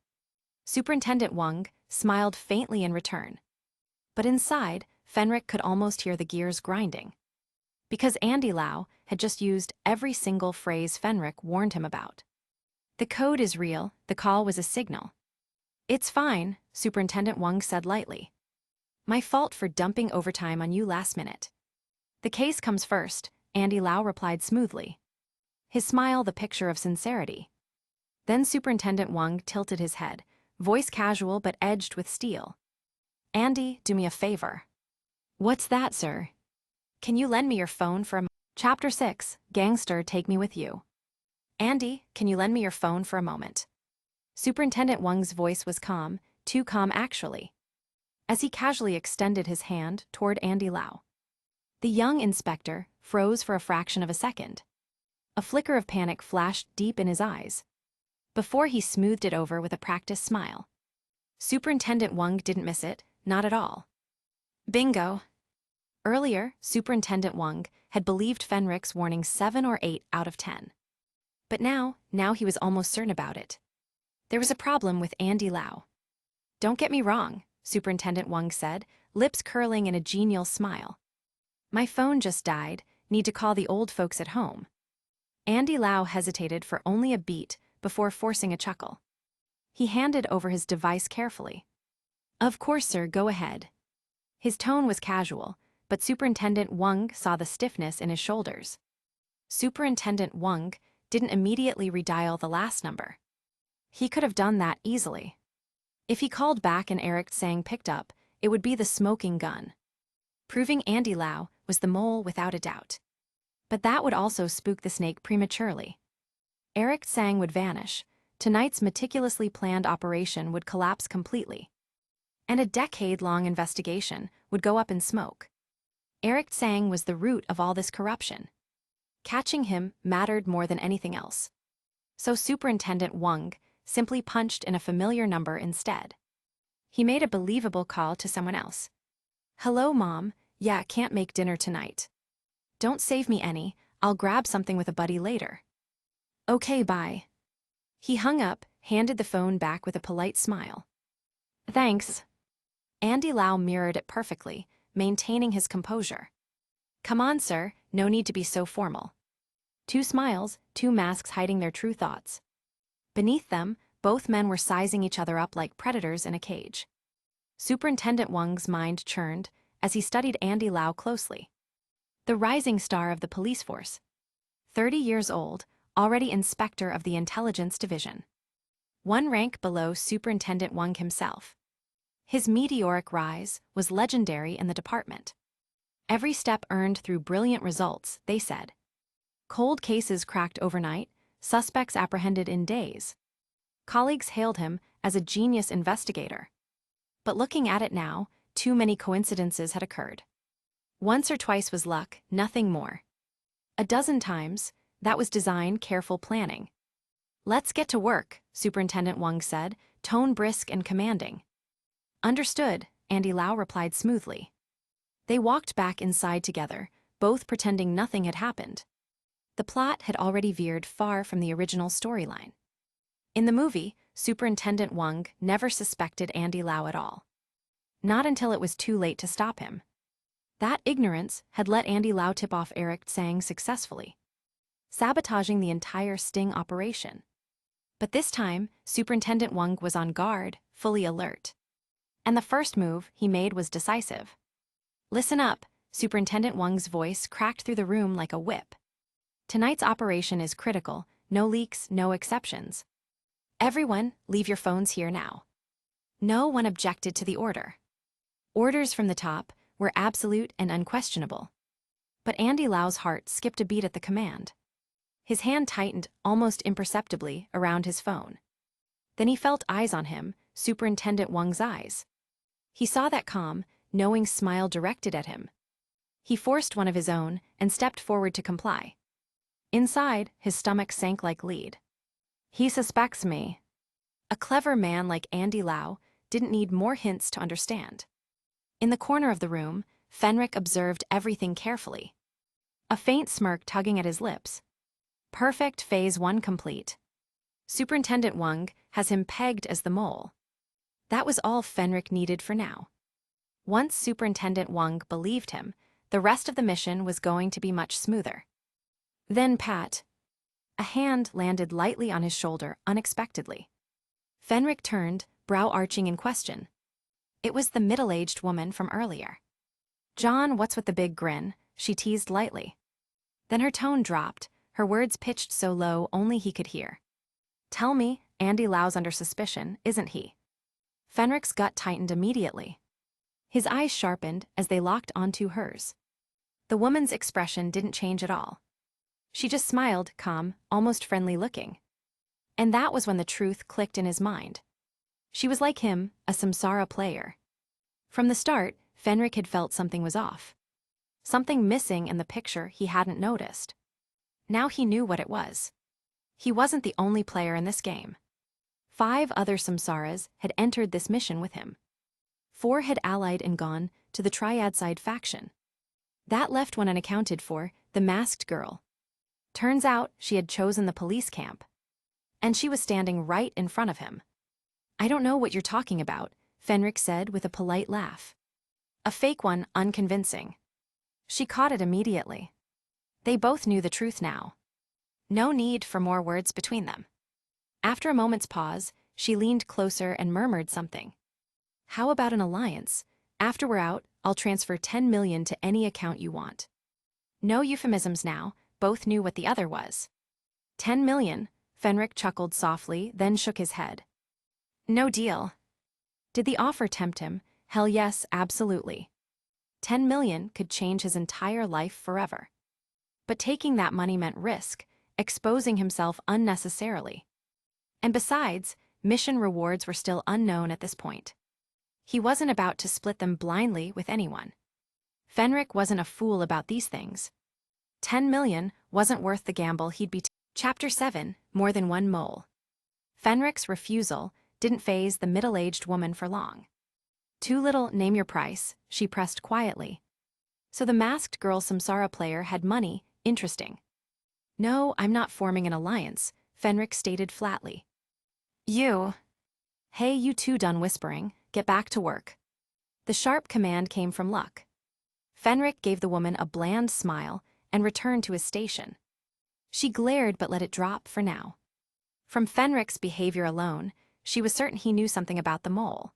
S1: Superintendent Wang smiled faintly in return. But inside, Fenric could almost hear the gears grinding. Because Andy Lau had just used every single phrase Fenric warned him about. The code is real, the call was a signal. It's fine, Superintendent Wang said lightly. My fault for dumping overtime on you last minute. The case comes first, Andy Lau replied smoothly. His smile the picture of sincerity. Then Superintendent Wang tilted his head, voice casual but edged with steel. Andy, do me a favor. What's that, sir? Can you lend me your phone for a moment? Chapter 6, Gangster, Take Me With You. Andy, can you lend me your phone for a moment? Superintendent Wang's voice was calm, too calm actually. As he casually extended his hand toward Andy Lau. The young inspector froze for a fraction of a second. A flicker of panic flashed deep in his eyes. Before he smoothed it over with a practiced smile. Superintendent Wang didn't miss it, not at all. Bingo! Earlier, Superintendent Wang had believed Fenric's warning 7 or 8 out of 10. But now he was almost certain about it. There was a problem with Andy Lau. Don't get me wrong, Superintendent Wang said, lips curling in a genial smile. My phone just died, need to call the old folks at home. Andy Lau hesitated for only a beat before forcing a chuckle. He handed over his device carefully. Of course, sir, go ahead. His tone was casual, but Superintendent Wang saw the stiffness in his shoulders. Superintendent Wang didn't immediately redial the last number. He could have done that easily. If he called back and Eric Sang picked up, it would be the smoking gun. Proving Andy Lau was the mole without a doubt. But that would also spook the snake prematurely. Eric Sang would vanish, tonight's meticulously planned operation would collapse completely. And a decade-long investigation would go up in smoke. Eric Sang was the root of all this corruption. Catching him mattered more than anything else. So Superintendent Wang simply punched in a familiar number instead. He made a believable call to someone else. Hello, Mom, Yeah, can't make dinner tonight. Don't save me any, I'll grab something with a buddy later. Okay, bye. He hung up, handed the phone back with a polite smile. Thanks. Andy Lau mirrored it perfectly, maintaining his composure. Come on, sir, no need to be so formal. Two smiles, two masks hiding their true thoughts. Beneath them, both men were sizing each other up like predators in a cage. Superintendent Wang's mind churned as he studied Andy Lau closely. The rising star of the police force. 30 years old, already inspector of the intelligence division. One rank below Superintendent Wang himself. His meteoric rise was legendary in the department. Every step earned through brilliant results, they said. Cold cases cracked overnight, suspects apprehended in days. Colleagues hailed him as a genius investigator. But looking at it now, too many coincidences had occurred. Once or twice was luck, nothing more. A dozen times, that was design, careful planning. Let's get to work, Superintendent Wang said, tone brisk and commanding. Understood, Andy Lau replied smoothly. They walked back inside together, both pretending nothing had happened. The plot had already veered far from the original storyline. In the movie, Superintendent Wang never suspected Andy Lau at all. Not until it was too late to stop him. That ignorance had let Andy Lau tip off Eric Tsang successfully, sabotaging the entire sting operation. But this time, Superintendent Wang was on guard, fully alert. And the first move he made was decisive. Listen up, Superintendent Wang's voice cracked through the room like a whip. Tonight's operation is critical, no leaks, no exceptions. Everyone, leave your phones here now. No one objected to the order. Orders from the top were absolute and unquestionable. But Andy Lau's heart skipped a beat at the command. His hand tightened almost imperceptibly around his phone. Then he felt eyes on him, Superintendent Wang's eyes. He saw that calm, knowing smile directed at him. He forced one of his own and stepped forward to comply. Inside, his stomach sank like lead. He suspects me. A clever man like Andy Lau didn't need more hints to understand. In the corner of the room, Fenric observed everything carefully. A faint smirk tugging at his lips. Perfect phase 1 complete. Superintendent Wang has him pegged as the mole. That was all Fenric needed for now. Once Superintendent Wang believed him, the rest of the mission was going to be much smoother. Then Pat. A hand landed lightly on his shoulder unexpectedly. Fenric turned, brow arching in question. It was the middle-aged woman from earlier. John, what's with the big grin? She teased lightly. Then her tone dropped, her words pitched so low only he could hear. Tell me, Andy Lau's under suspicion, isn't he? Fenric's gut tightened immediately. His eyes sharpened as they locked onto hers. The woman's expression didn't change at all. She just smiled, calm, almost friendly looking. And that was when the truth clicked in his mind. She was like him, a Samsara player. From the start, Fenric had felt something was off. Something missing in the picture he hadn't noticed. Now he knew what it was. He wasn't the only player in this game. 5 other Samsaras had entered this mission with him. 4 had allied and gone to the Triad-side faction. That left one unaccounted for, the masked girl. Turns out she had chosen the police camp. And she was standing right in front of him. I don't know what you're talking about, Fenric said with a polite laugh. A fake one, unconvincing. She caught it immediately. They both knew the truth now. No need for more words between them. After a moment's pause, she leaned closer and murmured something. How about an alliance? After we're out, I'll transfer 10 million to any account you want. No euphemisms now, both knew what the other was. 10 million, Fenric chuckled softly, then shook his head. No deal. Did the offer tempt him? Hell yes, absolutely. 10 million could change his entire life forever. But taking that money meant risk, exposing himself unnecessarily. And besides, mission rewards were still unknown at this point. He wasn't about to split them blindly with anyone. Fenric wasn't a fool about these things. 10 million wasn't worth the gamble he'd be Chapter 7, More Than One Mole. Fenric's refusal didn't faze the middle-aged woman for long. Too little, name your price, she pressed quietly. So the masked girl Samsara Player had money, interesting. No, I'm not forming an alliance, Fenric stated flatly. You. Hey, you two done whispering, get back to work. The sharp command came from Luck. Fenric gave the woman a bland smile and returned to his station. She glared but let it drop for now. From Fenric's behavior alone, she was certain he knew something about the mole.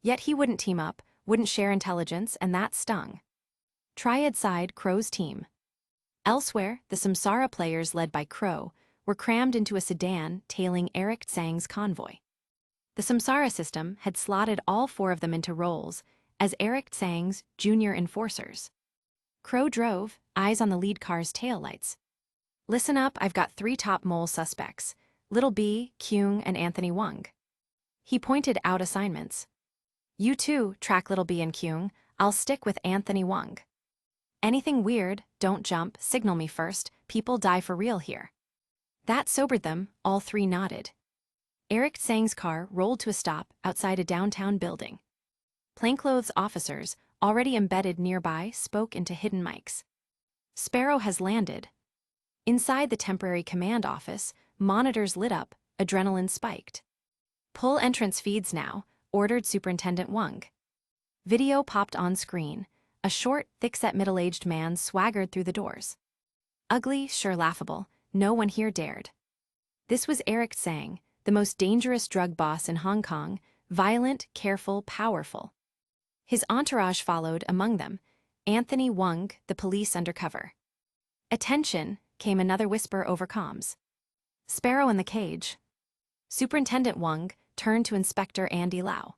S1: Yet he wouldn't team up, wouldn't share intelligence, and that stung. Triad side Crow's team. Elsewhere, the Samsara players led by Crow were crammed into a sedan tailing Eric Tsang's convoy. The Samsara system had slotted all four of them into roles as Eric Tsang's junior enforcers. Crow drove, eyes on the lead car's taillights. Listen up, I've got 3 top mole suspects, Little B, Kyung, and Anthony Wang. He pointed out assignments. You two track Little B and Kyung, I'll stick with Anthony Wang. Anything weird, don't jump, signal me first, people die for real here. That sobered them, all 3 nodded. Eric Tsang's car rolled to a stop outside a downtown building. Plainclothes officers, already embedded nearby, spoke into hidden mics. Sparrow has landed. Inside the temporary command office, monitors lit up, adrenaline spiked. Pull entrance feeds now, ordered Superintendent Wang. Video popped on screen. A short, thick-set middle-aged man swaggered through the doors. Ugly, sure laughable, no one here dared. This was Eric Tsang, the most dangerous drug boss in Hong Kong, violent, careful, powerful. His entourage followed, among them, Anthony Wang, the police undercover. Attention, came another whisper over comms. Sparrow in the cage. Superintendent Wang turned to Inspector Andy Lau.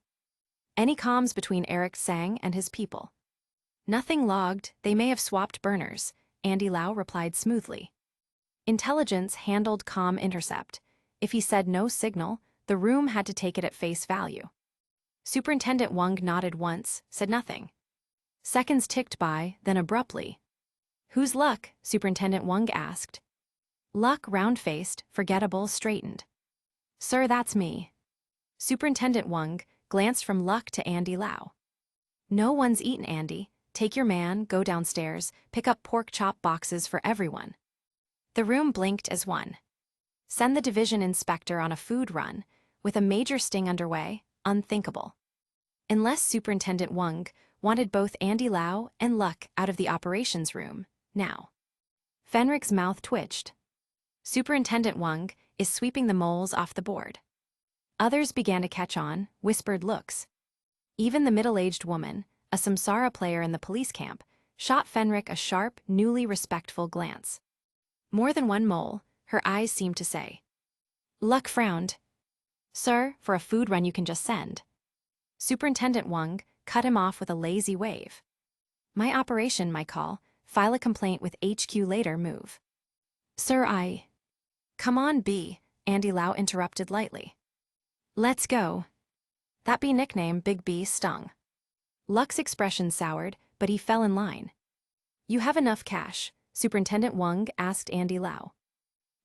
S1: Any comms between Eric Tsang and his people? Nothing logged, they may have swapped burners, Andy Lau replied smoothly. Intelligence handled comm intercept. If he said no signal, the room had to take it at face value. Superintendent Wang nodded once, said nothing. Seconds ticked by, then abruptly. Who's Luck? Superintendent Wang asked. Luck, round-faced, forgettable, straightened. Sir, that's me. Superintendent Wang glanced from Luck to Andy Lau. No one's eaten, Andy. Take your man, go downstairs, pick up pork chop boxes for everyone. The room blinked as one. Send the division inspector on a food run, with a major sting underway, unthinkable. Unless Superintendent Wang wanted both Andy Lau and Luck out of the operations room, now. Fenric's mouth twitched. Superintendent Wang is sweeping the moles off the board. Others began to catch on, whispered looks. Even the middle-aged woman, a Samsara player in the police camp, shot Fenric a sharp, newly respectful glance. More than one mole, her eyes seemed to say. Luck frowned. Sir, for a food run you can just send. Superintendent Wang cut him off with a lazy wave. My operation, my call, file a complaint with HQ later, move. Sir, I... Come on, B, Andy Lau interrupted lightly. Let's go. That B nickname, Big B, stung. Luck's expression soured, but he fell in line. You have enough cash, Superintendent Wang asked Andy Lau.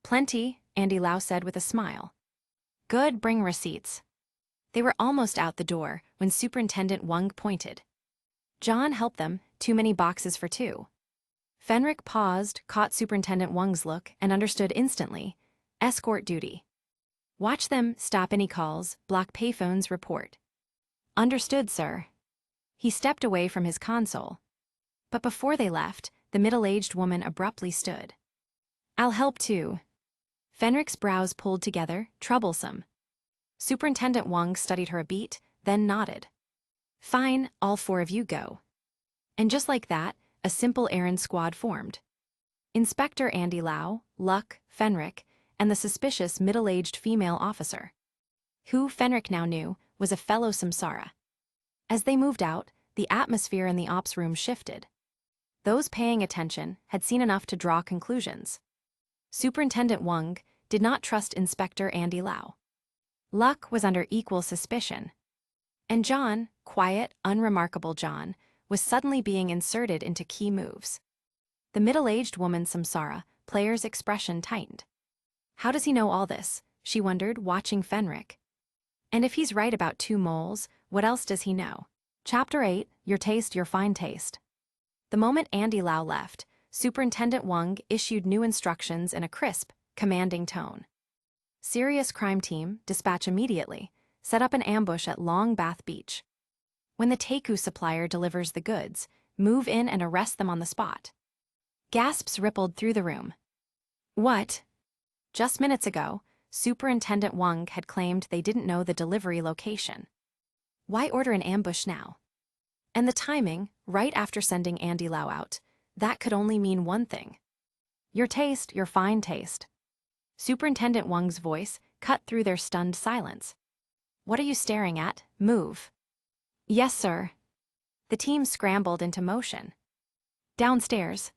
S1: Plenty, Andy Lau said with a smile. Good, bring receipts. They were almost out the door when Superintendent Wang pointed. John, help them, too many boxes for 2. Fenric paused, caught Superintendent Wang's look, and understood instantly. Escort duty. Watch them, stop any calls, block payphones, report. Understood, sir. He stepped away from his console. But before they left, the middle-aged woman abruptly stood. I'll help too. Fenric's brows pulled together, troublesome. Superintendent Wang studied her a beat, then nodded. Fine, all 4 of you go. And just like that, a simple errand squad formed. Inspector Andy Lau, Luck, Fenric, and the suspicious middle-aged female officer. Who, Fenric now knew, was a fellow Samsara. As they moved out, the atmosphere in the ops room shifted. Those paying attention had seen enough to draw conclusions. Superintendent Wang did not trust Inspector Andy Lau. Luck was under equal suspicion. And John, quiet, unremarkable John, was suddenly being inserted into key moves. The middle-aged woman Samsara Player's expression tightened. How does he know all this? She wondered, watching Fenric. And if he's right about 2 moles, what else does he know? Chapter 8, Your Taste, Your Fine Taste. The moment Andy Lau left, Superintendent Wang issued new instructions in a crisp, commanding tone. Serious crime team, dispatch immediately. Set up an ambush at Long Bath Beach. When the Teiku supplier delivers the goods, move in and arrest them on the spot. Gasps rippled through the room. What? Just minutes ago, Superintendent Wang had claimed they didn't know the delivery location. Why order an ambush now? And the timing, right after sending Andy Lau out, that could only mean one thing. Your fine taste. Superintendent Wang's voice cut through their stunned silence. What are you staring at? Move. Yes, sir. The team scrambled into motion. Downstairs.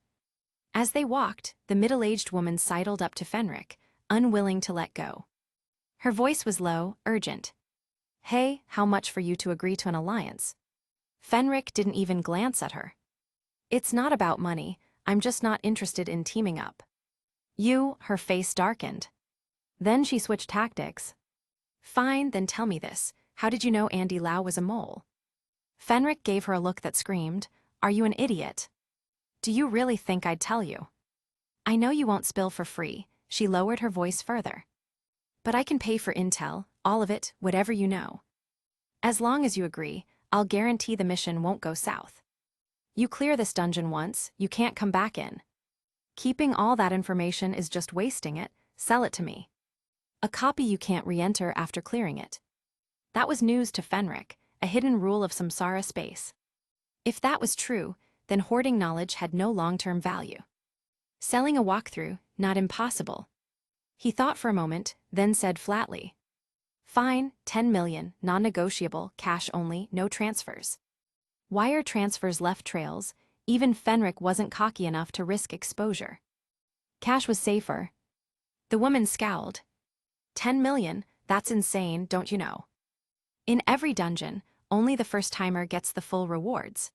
S1: As they walked, the middle-aged woman sidled up to Fenric, unwilling to let go. Her voice was low, urgent. Hey, how much for you to agree to an alliance? Fenric didn't even glance at her. It's not about money, I'm just not interested in teaming up. Her face darkened. Then she switched tactics. Fine, then tell me this. How did you know Andy Lau was a mole? Fenric gave her a look that screamed, Are you an idiot? Do you really think I'd tell you? I know you won't spill for free, she lowered her voice further. But I can pay for intel, all of it, whatever you know. As long as you agree, I'll guarantee the mission won't go south. You clear this dungeon once, you can't come back in. Keeping all that information is just wasting it, sell it to me. A copy you can't re-enter after clearing it. That was news to Fenric, a hidden rule of Samsara space. If that was true, then hoarding knowledge had no long-term value. Selling a walkthrough, not impossible. He thought for a moment, then said flatly. Fine, 10 million, non-negotiable, cash only, no transfers. Wire transfers left trails, even Fenric wasn't cocky enough to risk exposure. Cash was safer. The woman scowled. 10 million, that's insane, don't you know? In every dungeon, only the first-timer gets the full rewards.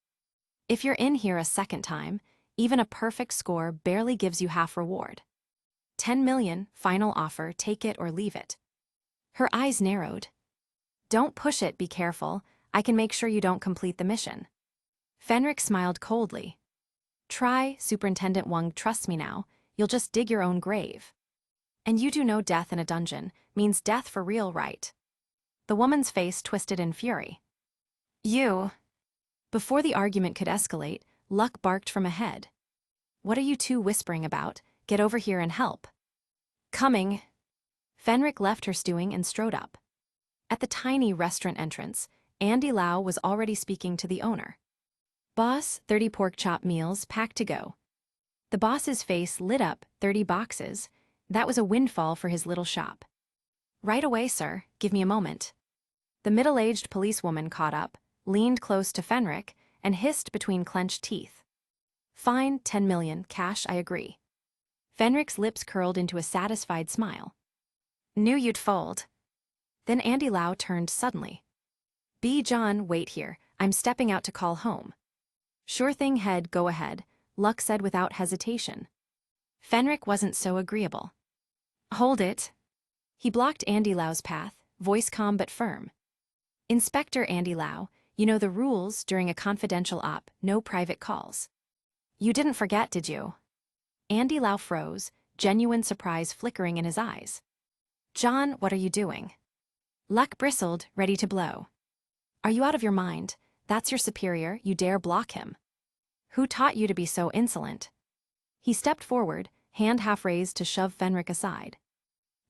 S1: If you're in here a second time, even a perfect score barely gives you half reward. 10 million, final offer, take it or leave it. Her eyes narrowed. Don't push it, be careful, I can make sure you don't complete the mission. Fenric smiled coldly. Try, Superintendent Wang, trust me now, you'll just dig your own grave. And you do know death in a dungeon means death for real, right? The woman's face twisted in fury. You. Before the argument could escalate, Luck barked from ahead. What are you two whispering about? Get over here and help. Coming. Fenric left her stewing and strode up. At the tiny restaurant entrance, Andy Lau was already speaking to the owner. Boss, 30 pork chop meals, packed to go. The boss's face lit up, 30 boxes. That was a windfall for his little shop. Right away, sir, give me a moment. The middle-aged policewoman caught up, leaned close to Fenric, and hissed between clenched teeth. Fine, 10 million, cash, I agree. Fenric's lips curled into a satisfied smile. Knew you'd fold. Then Andy Lau turned suddenly. B. John, wait here, I'm stepping out to call home. Sure thing, head, go ahead, Luck said without hesitation. Fenric wasn't so agreeable. Hold it. He blocked Andy Lau's path, voice calm but firm. Inspector Andy Lau, you know the rules during a confidential op, no private calls. You didn't forget, did you? Andy Lau froze, genuine surprise flickering in his eyes. John, what are you doing? Luck bristled, ready to blow. Are you out of your mind? That's your superior, you dare block him. Who taught you to be so insolent? He stepped forward, hand half raised to shove Fenric aside.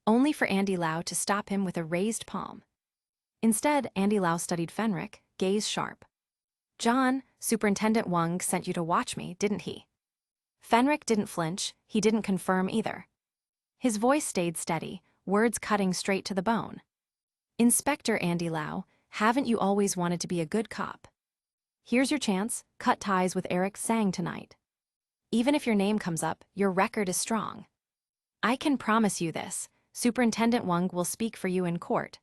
S1: Only for Andy Lau to stop him with a raised palm. Instead, Andy Lau studied Fenric, gaze sharp. John, Superintendent Wang sent you to watch me, didn't he? Fenric didn't flinch, he didn't confirm either. His voice stayed steady, words cutting straight to the bone. Inspector Andy Lau, haven't you always wanted to be a good cop? Here's your chance, cut ties with Eric Sang tonight. Even if your name comes up, your record is strong. I can promise you this, Superintendent Wang will speak for you in court.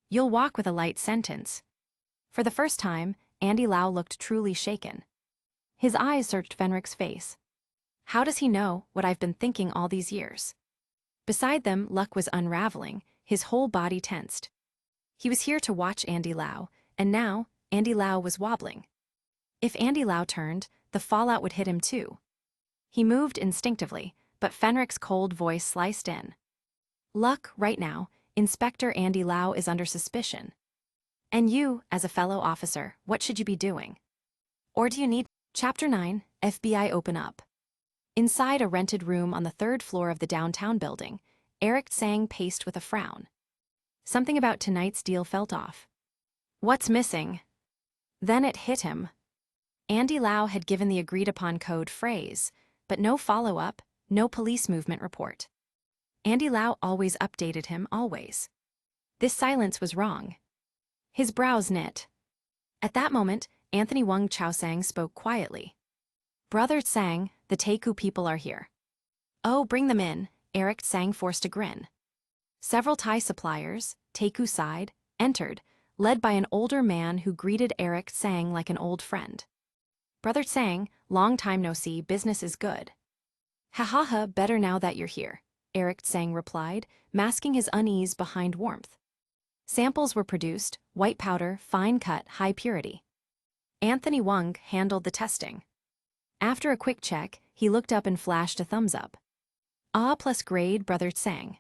S1: You'll walk with a light sentence. For the first time, Andy Lau looked truly shaken. His eyes searched Fenric's face. How does he know what I've been thinking all these years? Beside them, Luck was unraveling, his whole body tensed. He was here to watch Andy Lau, and now, Andy Lau was wobbling. If Andy Lau turned, the fallout would hit him too. He moved instinctively, but Fenrick's cold voice sliced in. Luck, right now, Inspector Andy Lau is under suspicion. And you, as a fellow officer, what should you be doing? Or do you need... Chapter 9, FBI Open Up. Inside a rented room on the 3rd floor of the downtown building, Eric Tsang paced with a frown. Something about tonight's deal felt off. What's missing? Then it hit him. Andy Lau had given the agreed-upon code phrase, but no follow-up, no police movement report. Andy Lau always updated him, always. This silence was wrong. His brows knit. At that moment, Anthony Wang Chaosang spoke quietly. Brother Tsang, the Taeku people are here. Oh, bring them in, Eric Tsang forced a grin. Several Thai suppliers, Taeku side, entered, led by an older man who greeted Eric Tsang like an old friend. Brother Tsang, long time no see, business is good. Ha ha ha, better now that you're here, Eric Tsang replied, masking his unease behind warmth. Samples were produced, white powder, fine cut, high purity. Anthony Wang handled the testing. After a quick check, he looked up and flashed a thumbs up. A+ grade, Brother Tsang.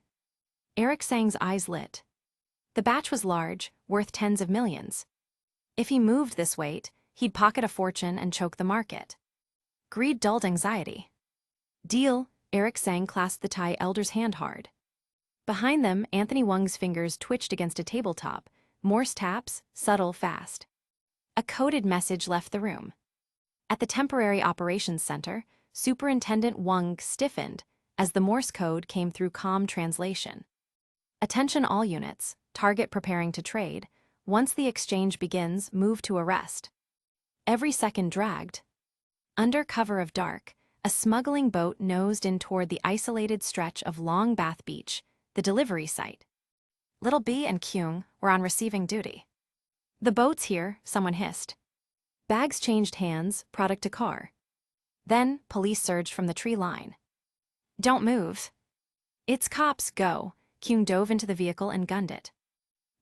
S1: Eric Tsang's eyes lit. The batch was large, worth tens of millions. If he moved this weight, he'd pocket a fortune and choke the market. Greed dulled anxiety. Deal, Eric Tsang clasped the Thai elder's hand hard. Behind them, Anthony Wang's fingers twitched against a tabletop, Morse taps, subtle, fast. A coded message left the room. At the temporary operations center, Superintendent Wang stiffened as the Morse code came through calm translation. Attention all units, target preparing to trade. Once the exchange begins, move to arrest. Every second dragged. Under cover of dark, a smuggling boat nosed in toward the isolated stretch of Long Bath Beach, the delivery site. Little B and Kyung were on receiving duty. The boat's here, someone hissed. Bags changed hands, product to car. Then, police surged from the tree line. Don't move. It's cops, go. Kyung dove into the vehicle and gunned it.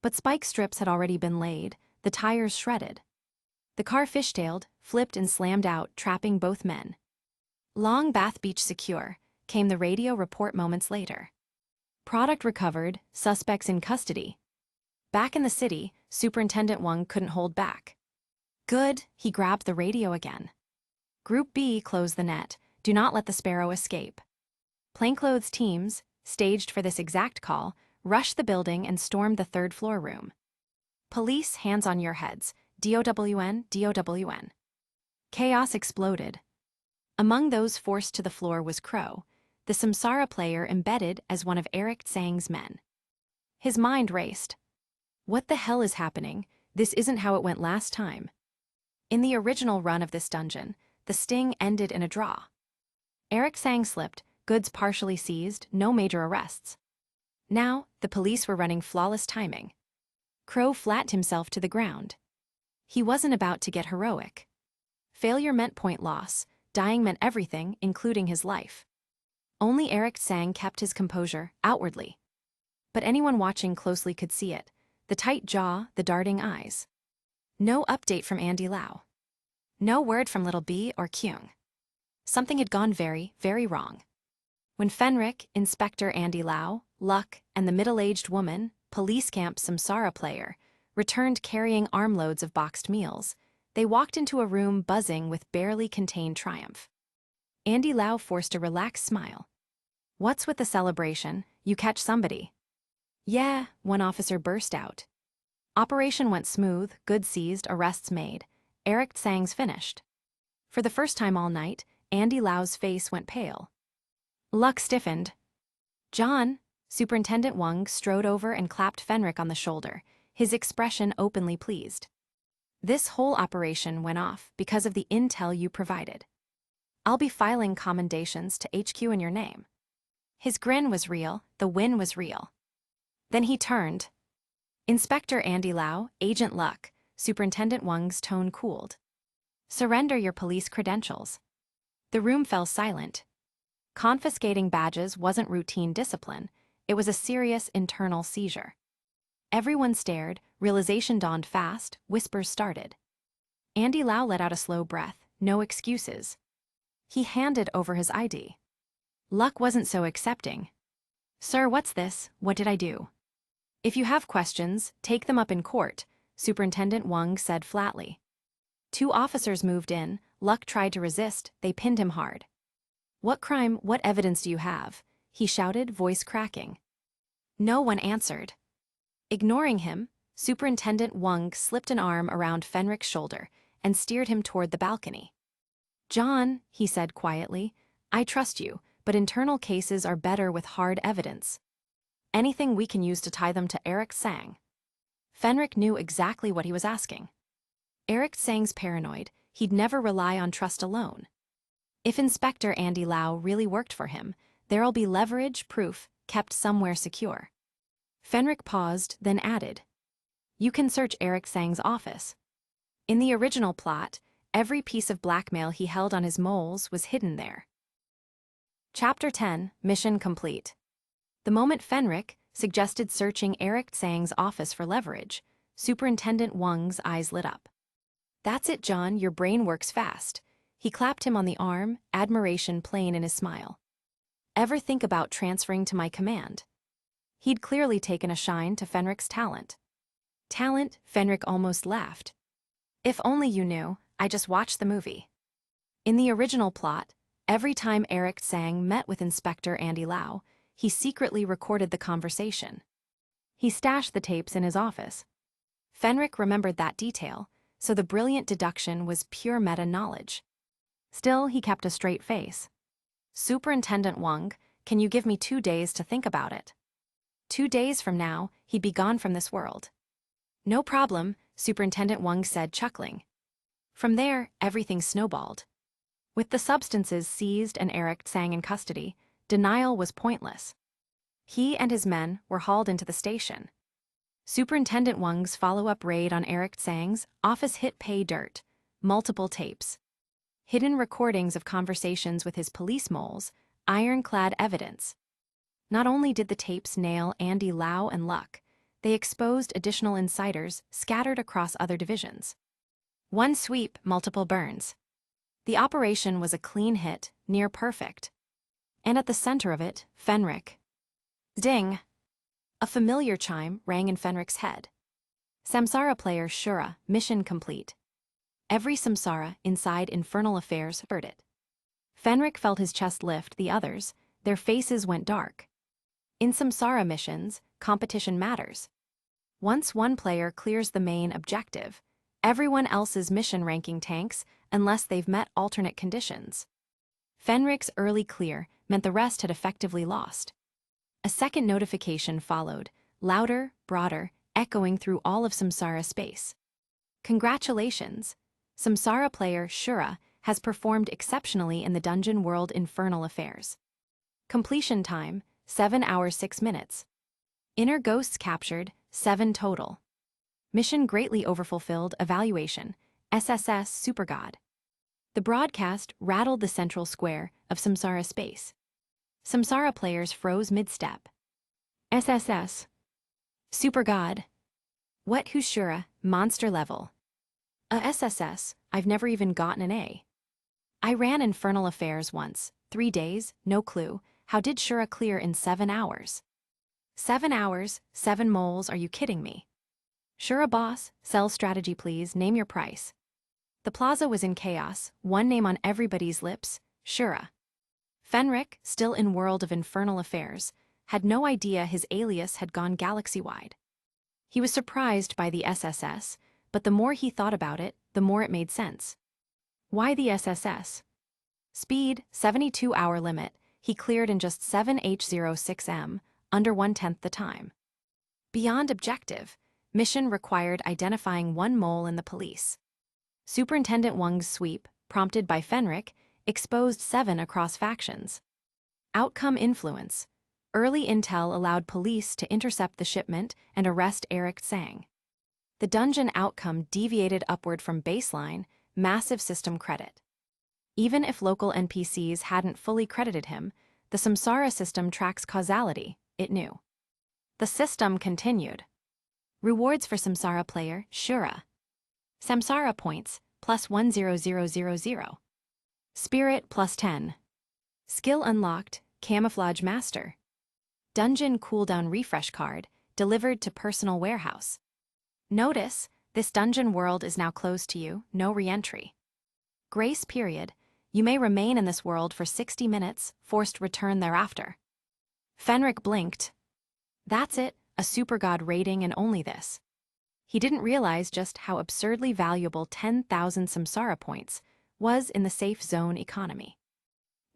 S1: But spike strips had already been laid, the tires shredded. The car fishtailed, flipped and slammed out, trapping both men. Long Bath Beach secure, came the radio report moments later. Product recovered, suspects in custody. Back in the city, Superintendent Wang couldn't hold back. Good, he grabbed the radio again. Group B closed the net, do not let the Sparrow escape. Plainclothes teams, staged for this exact call, rushed the building and stormed the 3rd floor room. Police, hands on your heads, DOWN, DOWN. Chaos exploded. Among those forced to the floor was Crow, the Samsara Player embedded as one of Eric Tsang's men. His mind raced. What the hell is happening? This isn't how it went last time. In the original run of this dungeon, the sting ended in a draw. Eric Tsang slipped, goods partially seized, no major arrests. Now, the police were running flawless timing. Crow flattened himself to the ground. He wasn't about to get heroic. Failure meant point loss, dying meant everything, including his life. Only Eric Tsang kept his composure, outwardly. But anyone watching closely could see it, the tight jaw, the darting eyes. No update from Andy Lau. No word from Little B or Kyung. Something had gone very, very wrong. When Fenrick, Inspector Andy Lau, Luck, and the middle-aged woman, police camp Samsara Player, returned carrying armloads of boxed meals, they walked into a room buzzing with barely contained triumph. Andy Lau forced a relaxed smile. What's with the celebration? You catch somebody. Yeah, one officer burst out. Operation went smooth, goods seized, arrests made. Eric Tsang's finished. For the first time all night, Andy Lau's face went pale. Luck stiffened. John, Superintendent Wang strode over and clapped Fenrick on the shoulder, his expression openly pleased. This whole operation went off because of the intel you provided. I'll be filing commendations to HQ in your name. His grin was real, the win was real. Then he turned. Inspector Andy Lau, Agent Luck, Superintendent Wang's tone cooled. Surrender your police credentials. The room fell silent. Confiscating badges wasn't routine discipline, it was a serious internal seizure. Everyone stared, realization dawned fast, whispers started. Andy Lau let out a slow breath, no excuses. He handed over his ID. Luck wasn't so accepting. "Sir, what's this? What did I do?" "If you have questions, take them up in court," Superintendent Wang said flatly. Two officers moved in. Luck tried to resist. They pinned him hard. "What crime, what evidence do you have?" he shouted, voice cracking. No one answered. Ignoring him, Superintendent Wang slipped an arm around Fenrich's shoulder and steered him toward the balcony. "John," he said quietly, "I trust you, but internal cases are better with hard evidence. Anything we can use to tie them to Eric Tsang." Fenrich knew exactly what he was asking. Eric Tsang's paranoid. He'd never rely on trust alone. If Inspector Andy Lau really worked for him, there'll be leverage, proof, kept somewhere secure. Fenrich paused, then added, "You can search Eric Tsang's office." In the original plot, every piece of blackmail he held on his moles was hidden there. Chapter 10, Mission Complete. The moment Fenrich suggested searching Eric Tsang's office for leverage, Superintendent Wang's eyes lit up. "That's it, John, your brain works fast." He clapped him on the arm, admiration plain in his smile. "Ever think about transferring to my command?" He'd clearly taken a shine to Fenrich's talent. "Talent?" Fenrich almost laughed. "If only you knew, I just watched the movie." In the original plot, every time Eric Tsang met with Inspector Andy Lau, he secretly recorded the conversation. He stashed the tapes in his office. Fenrich remembered that detail, so the brilliant deduction was pure meta-knowledge. Still, he kept a straight face. "Superintendent Wang, can you give me 2 days to think about it?" 2 days from now, he'd be gone from this world. "No problem," Superintendent Wang said, chuckling. From there, everything snowballed. With the substances seized and Eric Tsang in custody, denial was pointless. He and his men were hauled into the station. Superintendent Wang's follow-up raid on Eric Tsang's office hit pay dirt, multiple tapes. Hidden recordings of conversations with his police moles, ironclad evidence. Not only did the tapes nail Andy Lau and Luck, they exposed additional insiders scattered across other divisions. One sweep, multiple burns. The operation was a clean hit, near perfect. And at the center of it, Fenrich. Ding! A familiar chime rang in Fenrich's head. Samsara Player Shura, mission complete. Every Samsara inside Infernal Affairs heard it. Fenrich felt his chest lift. The others, their faces went dark. In Samsara missions, competition matters. Once one player clears the main objective, everyone else's mission ranking tanks unless they've met alternate conditions. Fenrich's early clear meant the rest had effectively lost. A second notification followed, louder, broader, echoing through all of Samsara space. "Congratulations! Samsara Player Shura has performed exceptionally in the dungeon world Infernal Affairs. Completion time, 7 hours 6 minutes. Inner ghosts captured, 7 total. Mission greatly overfulfilled. Evaluation, SSS Supergod." The broadcast rattled the central square of Samsara space. Samsara players froze mid-step. SSS. Supergod. What? Who's Shura? Monster level. A SSS, I've never even gotten an A. I ran Infernal Affairs once, 3 days, no clue. How did Shura clear in 7 hours? 7 hours, 7 moles, are you kidding me? Shura boss, sell strategy please, name your price. The plaza was in chaos, one name on everybody's lips, Shura. Fenrich, still in world of Infernal Affairs, had no idea his alias had gone galaxy-wide. He was surprised by the SSS, but the more he thought about it, the more it made sense. Why the SSS? Speed, 72-hour limit, he cleared in just 7H06M, under 1/10 the time. Beyond objective, mission required identifying one mole in the police. Superintendent Wang's sweep, prompted by Fenrich, exposed 7 across factions. Outcome influence. Early intel allowed police to intercept the shipment and arrest Eric Tsang. The dungeon outcome deviated upward from baseline, massive system credit. Even if local NPCs hadn't fully credited him, the Samsara system tracks causality, it knew. The system continued. Rewards for Samsara Player Shura. Samsara points, plus 10000. Spirit plus 10. Skill unlocked, Camouflage Master. Dungeon cooldown refresh card, delivered to personal warehouse. Notice, this dungeon world is now closed to you, no re-entry. Grace period, you may remain in this world for 60 minutes, forced return thereafter. Fenric blinked. That's it, a super god rating and only this. He didn't realize just how absurdly valuable 10,000 Samsara points was in the safe zone economy.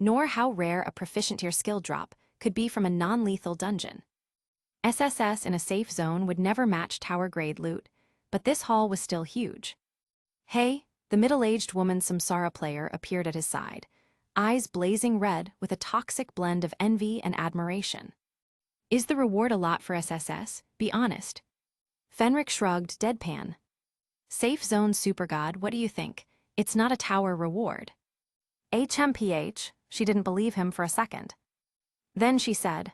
S1: Nor how rare a proficient tier skill drop could be from a non-lethal dungeon. SSS in a safe zone would never match tower-grade loot, but this haul was still huge. Hey, the middle-aged woman Samsara Player appeared at his side, eyes blazing red with a toxic blend of envy and admiration. Is the reward a lot for SSS? Be honest. Fenric shrugged, deadpan. Safe zone supergod, what do you think? It's not a tower reward. HMPH, she didn't believe him for a second. Then she said,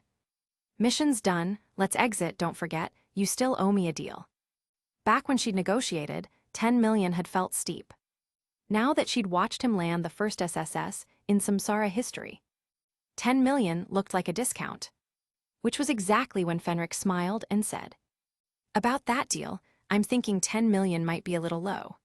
S1: mission's done, let's exit, don't forget, you still owe me a deal. Back when she'd negotiated, 10 million had felt steep. Now that she'd watched him land the first SSS in Samsara history, 10 million looked like a discount. Which was exactly when Fenric smiled and said, about that deal, I'm thinking 10 million might be a little low.